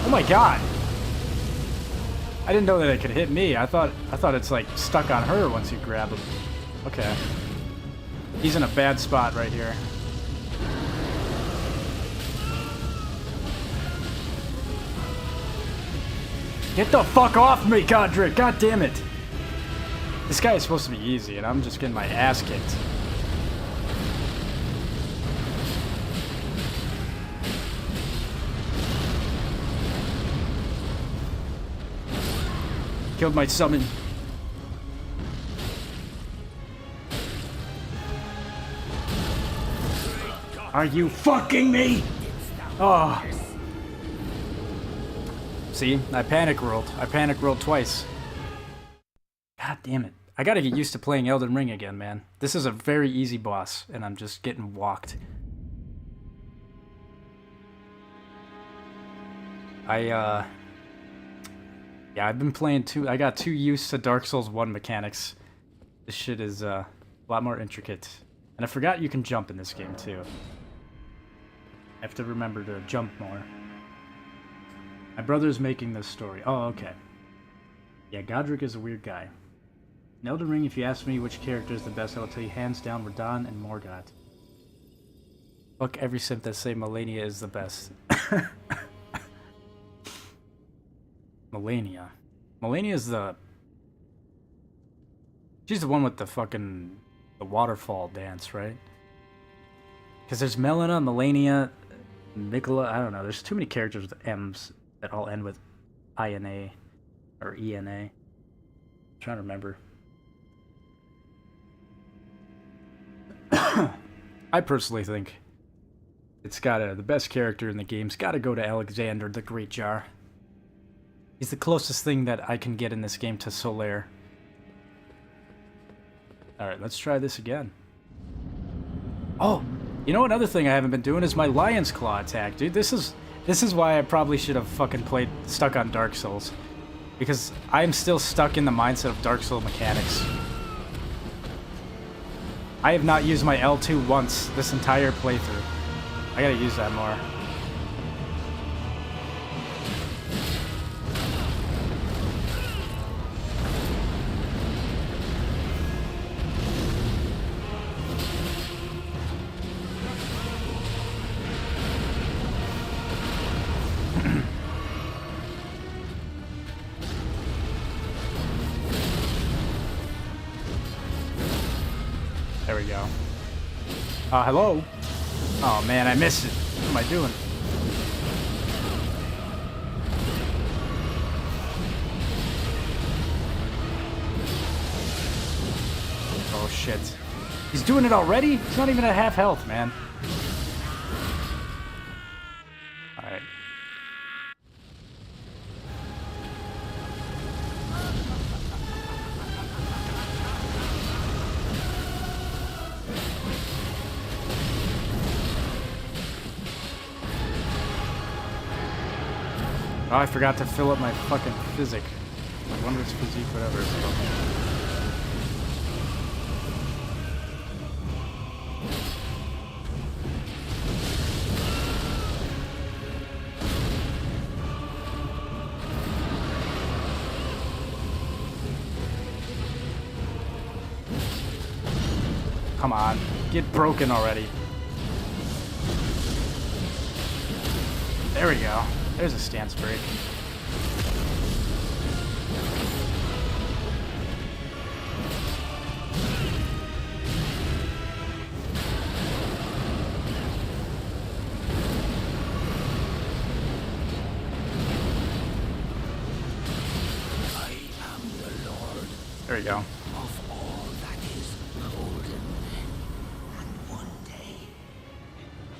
[SPEAKER 1] Oh my god! I didn't know that it could hit me. I thought it's like stuck on her once you grab him. Okay. He's in a bad spot right here. Get the fuck off me, Godric! God damn it! This guy is supposed to be easy, and I'm just getting my ass kicked. Killed my summon. Are you fucking me? Oh. See, I panic rolled. I panic rolled twice. God damn it. I gotta get used to playing Elden Ring again, man. This is a very easy boss, and I'm just getting walked. Yeah, I've been playing I got too used to Dark Souls 1 mechanics. This shit is a lot more intricate. And I forgot you can jump in this game, too. I have to remember to jump more. My brother's making this story. Oh, okay. Yeah, Godric is a weird guy. In Elden Ring, if you ask me which character is the best, I will tell you hands down Radahn and Morgott. Fuck every simp that say Malenia is the best. Malenia. Malenia is the... She's the one with the fucking... the waterfall dance, right? Because there's Melina, Malenia, Nicola, I don't know. There's too many characters with M's that all end with I-N-A or E-N-A. I'm trying to remember. I personally think it's gotta... the best character in the game's gotta go to Alexander the Great Jar. He's the closest thing that I can get in this game to Solaire. Alright, let's try this again. Oh! You know, another thing I haven't been doing is my Lion's Claw attack, dude. This is why I probably should have fucking stuck on Dark Souls. Because I'm still stuck in the mindset of Dark Souls mechanics. I have not used my L2 once this entire playthrough. I gotta use that more. There we go. Hello? Oh man, I missed it. What am I doing? Oh shit. He's doing it already? He's not even at half health, man. Oh, I forgot to fill up my fucking physic. Wondrous physique, whatever it's called. Come on, get broken already. There we go. There's a stance break.
[SPEAKER 3] I am the Lord
[SPEAKER 1] There we go.
[SPEAKER 3] of all that is golden. And one day,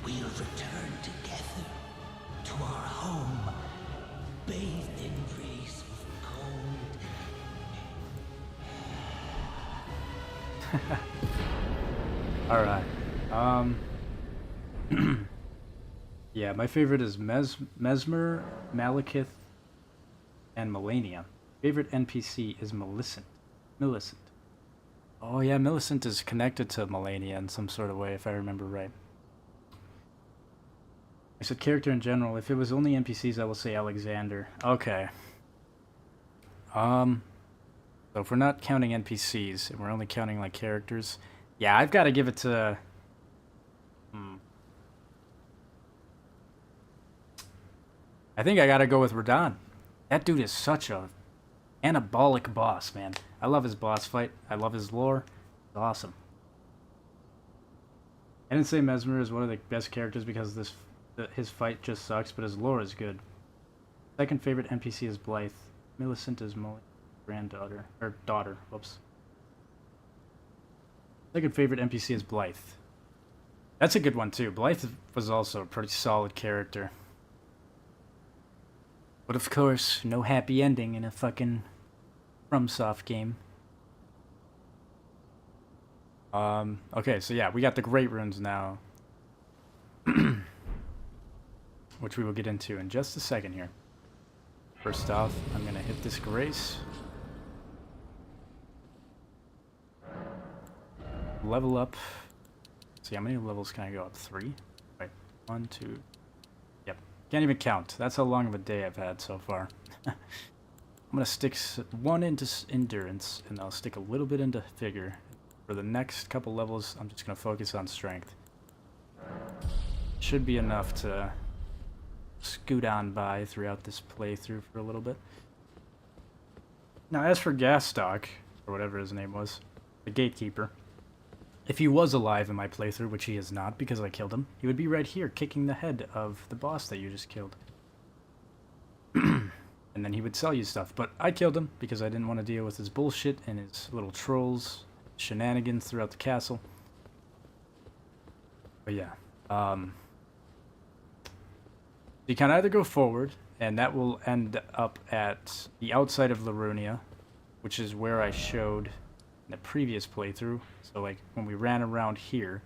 [SPEAKER 3] we'll return together to our home, bathed in rays of gold.
[SPEAKER 1] Alright. Yeah, my favorite is Mesmer, Malekith, and Melania. Favorite NPC is Millicent. Oh yeah, Millicent is connected to Melania in some sort of way, if I remember right. I said character in general. If it was only NPCs, I will say Alexander. Okay. So if we're not counting NPCs, and we're only counting, like, characters, yeah, I've got to give it to... I think I gotta go with Radahn. That dude is such a anabolic boss, man. I love his boss fight. I love his lore. It's awesome. I didn't say Mesmer is one of the best characters because his fight just sucks, but his lore is good. Second favorite NPC is Blythe. Millicent is Molly's granddaughter. Or daughter. Whoops. Second favorite NPC is Blythe. That's a good one, too. Blythe was also a pretty solid character. But of course, no happy ending in a fucking FromSoft game. Okay, so yeah, we got the Great Runes now. Which we will get into in just a second here. First off, I'm gonna hit this Grace. Level up. Let's see, how many levels can I go up? 3? Right, 1, 2... Yep. Can't even count. That's how long of a day I've had so far. I'm gonna stick 1 into endurance, and I'll stick a little bit into figure. For the next couple levels, I'm just gonna focus on strength. Should be enough to scoot on by throughout this playthrough for a little bit. Now, as for Gasstock, or whatever his name was, the Gatekeeper, if he was alive in my playthrough, which he is not because I killed him, he would be right here kicking the head of the boss that you just killed. And then he would sell you stuff. But I killed him because I didn't want to deal with his bullshit and his little trolls, shenanigans throughout the castle. But yeah. You can either go forward, and that will end up at the outside of Larunia, which is where I showed in the previous playthrough. So like when we ran around here,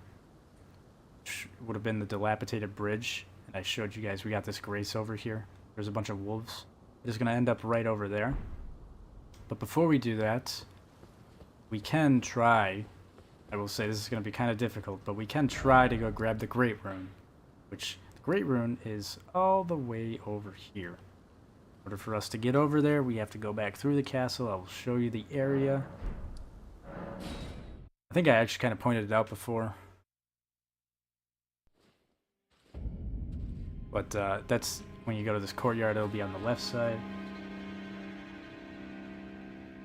[SPEAKER 1] which would have been the dilapidated bridge, and I showed you guys we got this Grace over here. There's a bunch of wolves. It is going to end up right over there. But before we do that, we can try, I will say this is going to be kind of difficult, but we can try to go grab the Great Rune, which the Great Rune is all the way over here. In order for us to get over there, we have to go back through the castle. I will show you the area. I think I actually kind of pointed it out before. But that's when you go to this courtyard, it'll be on the left side.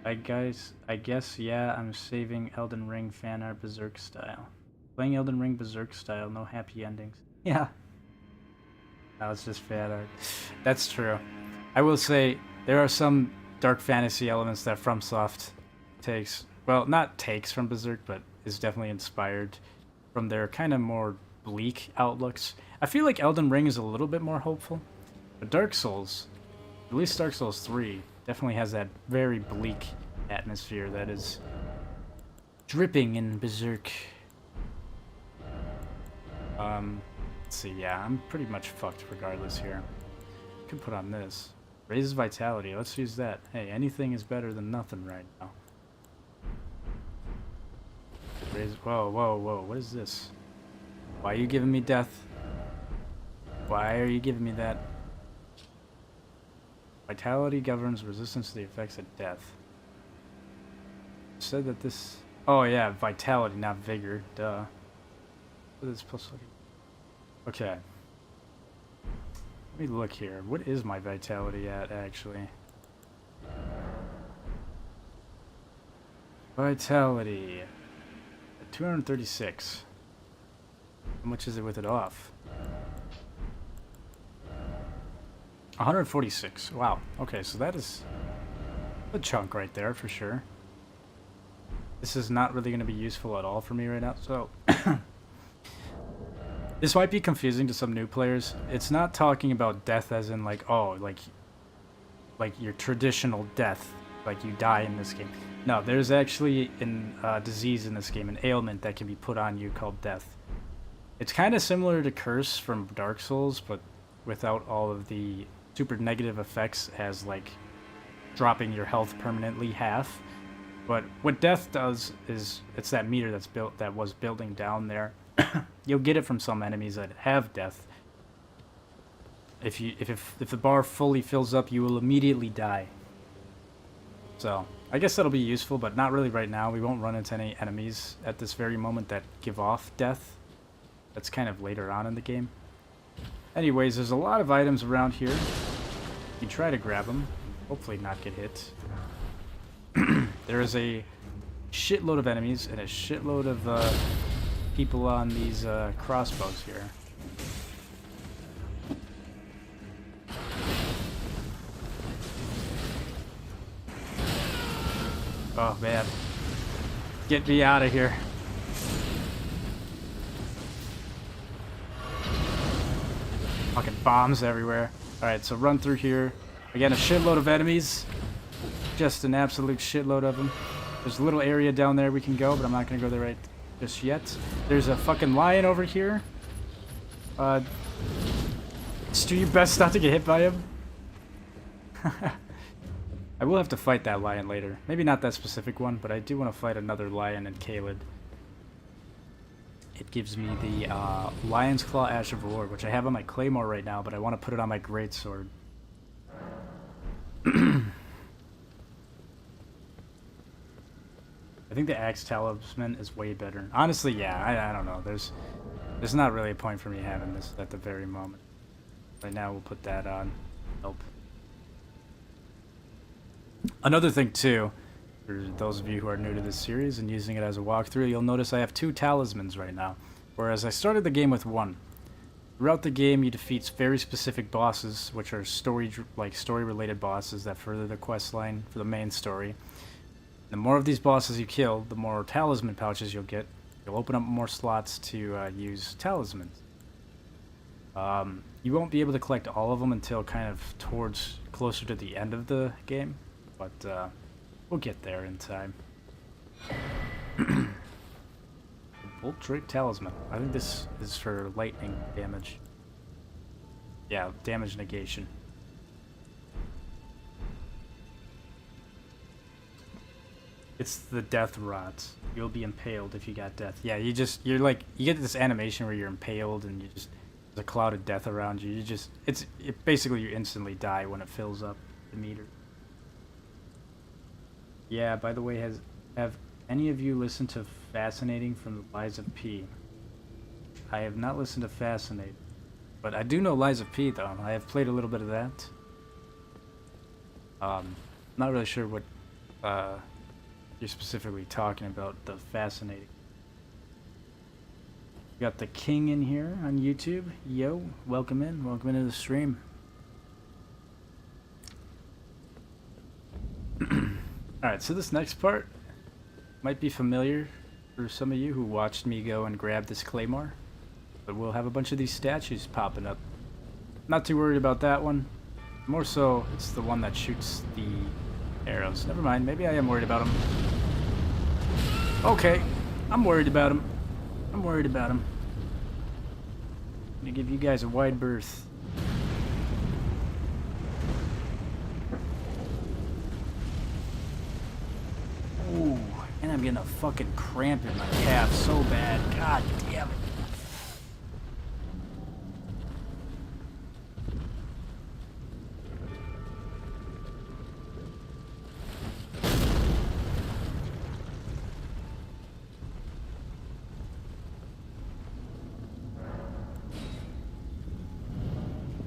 [SPEAKER 1] I guess, yeah, I'm saving Elden Ring fan art Berserk style. Playing Elden Ring Berserk style, no happy endings. Yeah. That was just fan art. That's true. I will say, there are some dark fantasy elements that FromSoft takes. Well, not takes from Berserk, but is definitely inspired from their kind of more bleak outlooks. I feel like Elden Ring is a little bit more hopeful. But Dark Souls, at least Dark Souls 3, definitely has that very bleak atmosphere that is dripping in Berserk. Let's see, yeah, I'm pretty much fucked regardless here. Could put on this. Raises vitality. Let's use that. Hey, anything is better than nothing right now. Whoa, whoa, whoa. What is this? Why are you giving me death? Why are you giving me that? Vitality governs resistance to the effects of death. Said that this... Oh yeah, vitality, not vigor. Duh. What is plus... Okay. Let me look here. What is my vitality at, actually? Vitality. At 236. How much is it with it off? 146. Wow. Okay, so that is a chunk right there for sure. This is not really going to be useful at all for me right now, so... This might be confusing to some new players. It's not talking about death as in like, oh, like your traditional death, like you die in this game. No, there's actually a disease in this game, an ailment that can be put on you called death. It's kind of similar to Curse from Dark Souls, but without all of the super negative effects as like dropping your health permanently half. But what death does is it's that meter that was building down there. You'll get it from some enemies that have death. If the bar fully fills up, you will immediately die. So I guess that'll be useful, but not really right now. We won't run into any enemies at this very moment that give off death. That's kind of later on in the game. Anyways, there's a lot of items around here. You try to grab them, hopefully not get hit. There is a shitload of enemies and a shitload of people on these crossbows here. Oh man, get me out of here. Fucking bombs everywhere. Alright, so run through here. Again, a shitload of enemies. Just an absolute shitload of them. There's a little area down there we can go, but I'm not going to go there right just yet. There's a fucking lion over here. Just do your best not to get hit by him. I will have to fight that lion later. Maybe not that specific one, but I do want to fight another lion in Caelid. It gives me the Lion's Claw Ash of War, which I have on my Claymore right now, but I want to put it on my Greatsword. I think the Axe Talisman is way better. Honestly, yeah, I don't know. There's not really a point for me having this at the very moment. Right now, we'll put that on. Nope. Another thing, too, for those of you who are new to this series and using it as a walkthrough, you'll notice I have 2 talismans right now, whereas I started the game with 1. Throughout the game, you defeat very specific bosses, which are story-related bosses that further the quest line for the main story. The more of these bosses you kill, the more talisman pouches you'll get. You'll open up more slots to use talismans. You won't be able to collect all of them until kind of towards closer to the end of the game, but we'll get there in time. Bolt Drake Talisman. I think this is for lightning damage. Yeah, damage negation. It's the death rods. You'll be impaled if you got death. Yeah, you get this animation where you're impaled and there's a cloud of death around you. Basically you instantly die when it fills up the meter. Yeah, by the way, have any of you listened to Fascinating from the Lies of P? I have not listened to Fascinate, but I do know Lies of P though. I have played a little bit of that. Not really sure what you're specifically talking about, the Fascinating. We got the King in here on YouTube. Yo, welcome into the stream. Alright, so this next part might be familiar for some of you who watched me go and grab this Claymore, but we'll have a bunch of these statues popping up. Not too worried about that one. More so, it's the one that shoots the arrows. Never mind, maybe I am worried about him. Okay, I'm worried about him. I'm gonna give you guys a wide berth. And I'm getting a fucking cramp in my calf so bad. God damn it.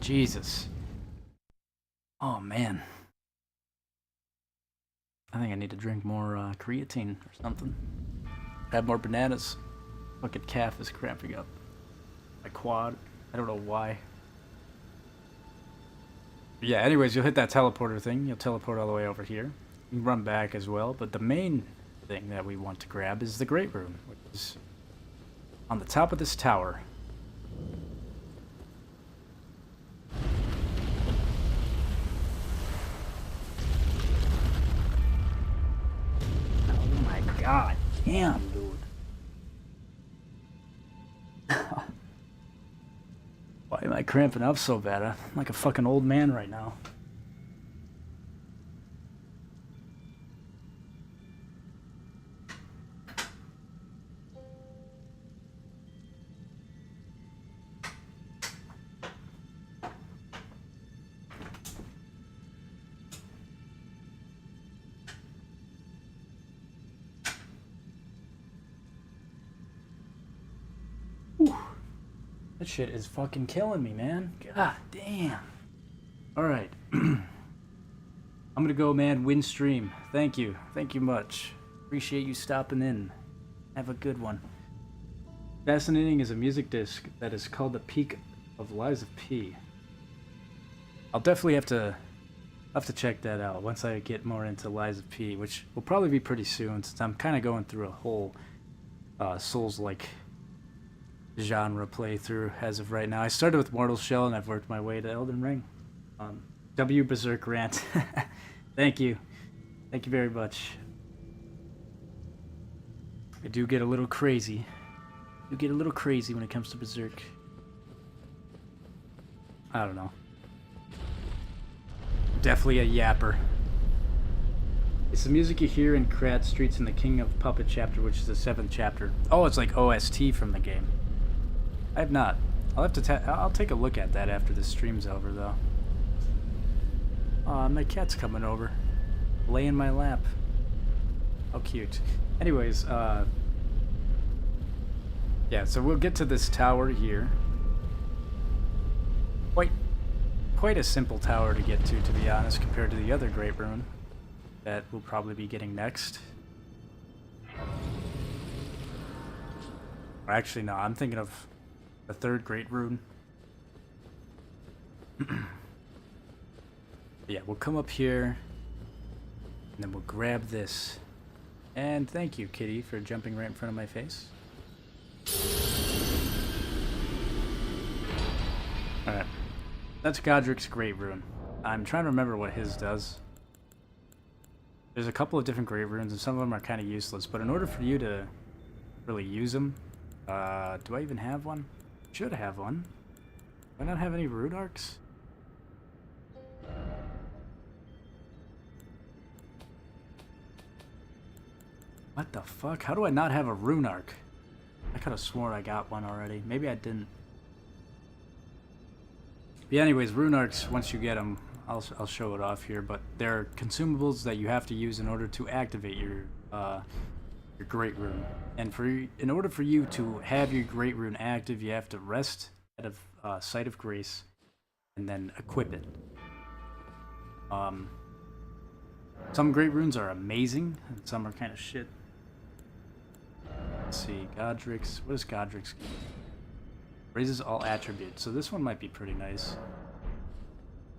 [SPEAKER 1] Jesus. Oh man. I think I need to drink more creatine or something. Have more bananas. Fucking calf is cramping up. My quad. I don't know why. But yeah, anyways, you'll hit that teleporter thing. You'll teleport all the way over here. You can run back as well, but the main thing that we want to grab is the Great Rune, which is on the top of this tower. God damn, dude. Why am I cramping up so bad? I'm like a fucking old man right now. That shit is fucking killing me, man. God damn. Alright. I'm gonna go, man. Win stream. Thank you. Thank you much. Appreciate you stopping in. Have a good one. Fascinating is a music disc that is called The Peak of Lies of P. I'll definitely have to check that out once I get more into Lies of P, which will probably be pretty soon since I'm kind of going through a whole Souls-like genre playthrough as of right now. I started with Mortal Shell and I've worked my way to Elden Ring. W Berserk Rant. Thank you. Thank you very much. I do get a little crazy. You get a little crazy when it comes to Berserk. I don't know. Definitely a yapper. It's the music you hear in Krat Streets in the King of Puppet chapter, which is the 7th chapter. Oh, it's like OST from the game. I have not. I'll have to. I'll take a look at that after this stream's over, though. Aw, my cat's coming over, lay in my lap. How cute. Anyways, yeah. So we'll get to this tower here. Quite a simple tower to get to be honest, compared to the other Great Rune that we'll probably be getting next. Or actually, no. I'm thinking of the 3rd Great Rune. Yeah, we'll come up here, and then we'll grab this. And thank you, Kitty, for jumping right in front of my face. Alright. That's Godric's Great Rune. I'm trying to remember what his does. There's a couple of different Great Runes, and some of them are kind of useless, but in order for you to really use them, do I even have one? Should have one. Do I not have any rune arcs? What the fuck? How do I not have a rune arc? I could have sworn I got one already. Maybe I didn't. But anyways, rune arcs, once you get them, I'll show it off here, but they're consumables that you have to use in order to activate your Great Rune. And in order for you to have your Great Rune active, you have to rest at a Site of Grace and then equip it. Some Great Runes are amazing, and some are kind of shit. Let's see, Godric's. What is Godric's? Raises all attributes, so this one might be pretty nice.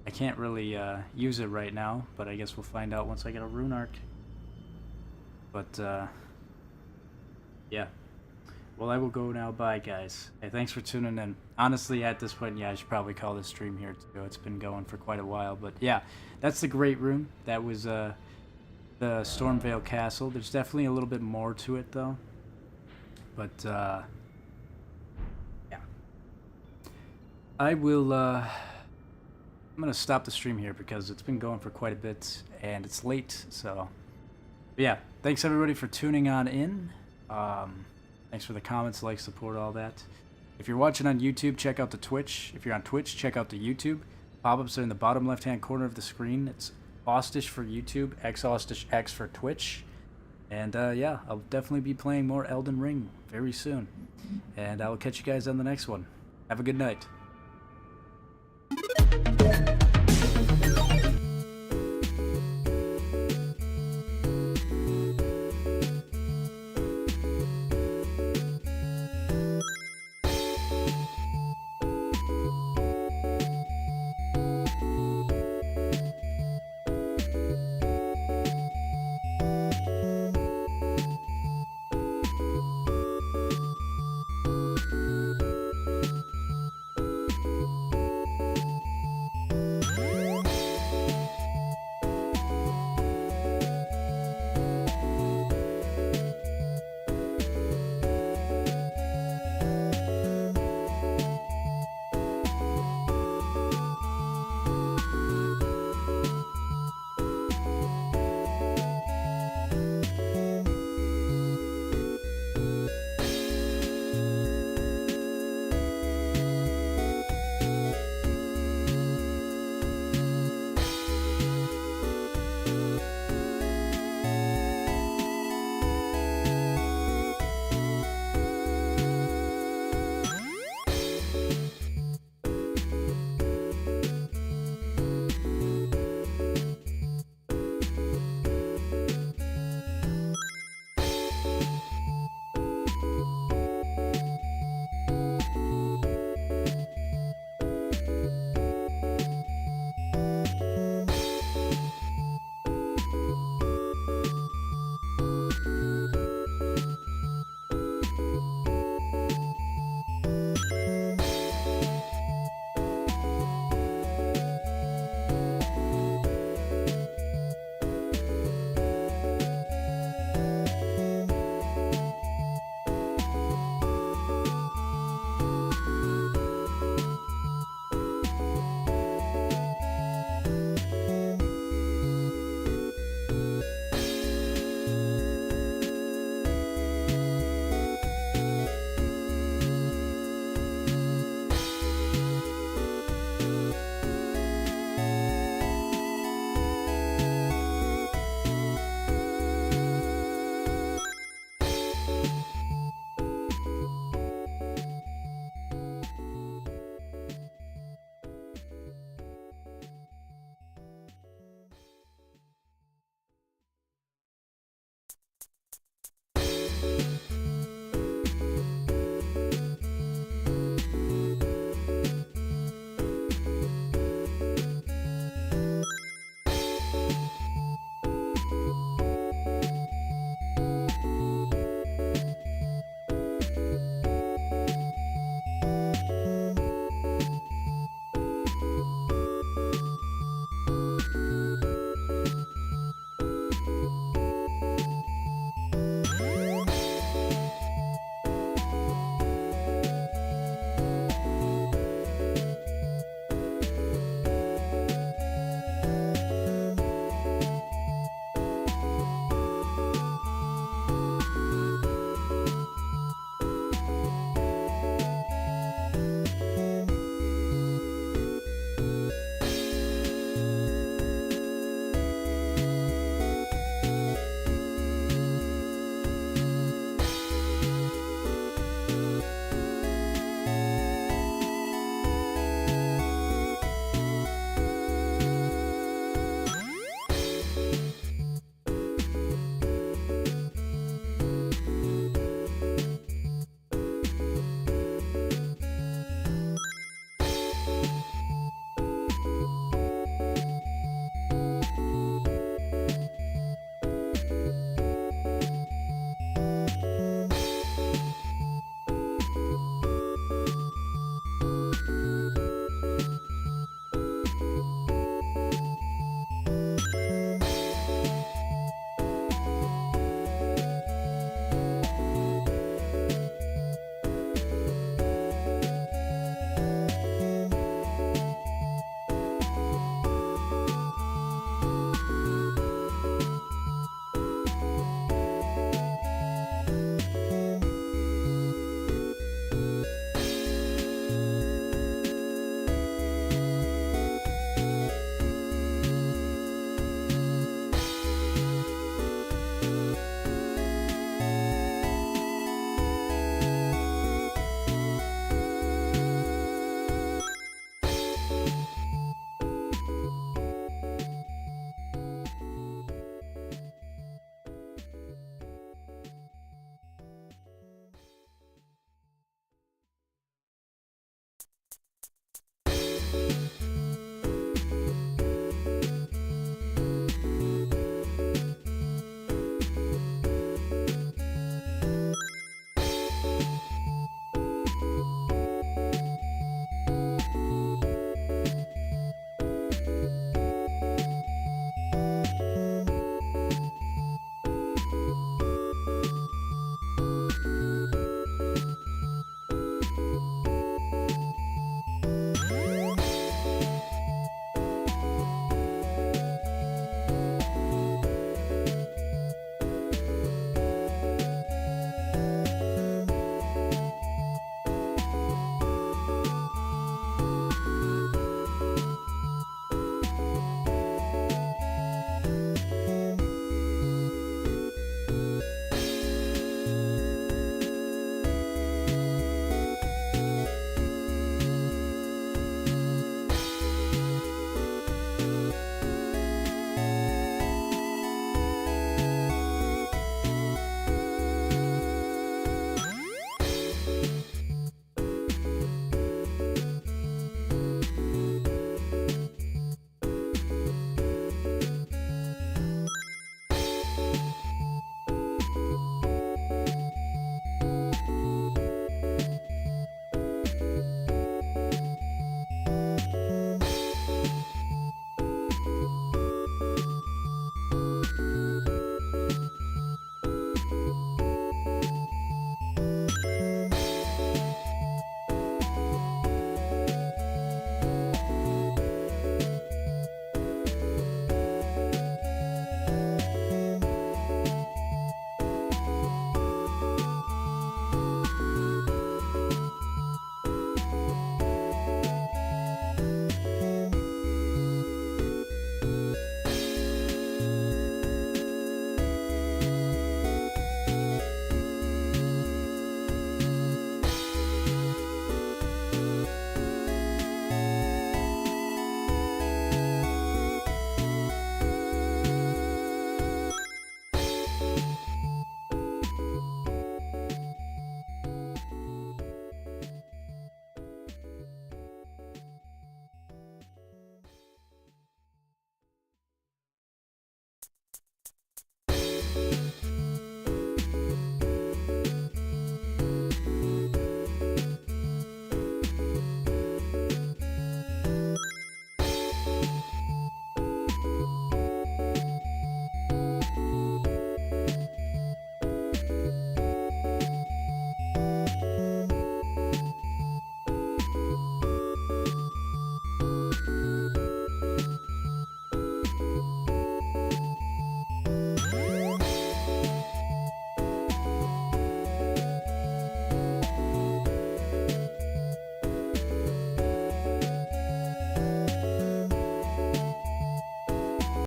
[SPEAKER 1] I can't really use it right now, but I guess we'll find out once I get a rune arc. But yeah. Well, I will go now. Bye, guys. Hey, thanks for tuning in. Honestly, at this point, yeah, I should probably call this stream here too. It's been going for quite a while, but yeah, that's the Great Rune. That was the Stormvale Castle. There's definitely a little bit more to it, though. But yeah, I will. I'm gonna stop the stream here because it's been going for quite a bit and it's late, so
[SPEAKER 4] But yeah, thanks everybody for tuning on in. Thanks for the comments, like, support, all that. If you're watching on YouTube, check out the Twitch. If you're on Twitch, check out the YouTube. Pop-ups are in the bottom left-hand corner of the screen. It's Austish for YouTube, xAustishx for Twitch. And yeah, I'll definitely be playing more Elden Ring very soon. And I will catch you guys on the next one. Have a good night.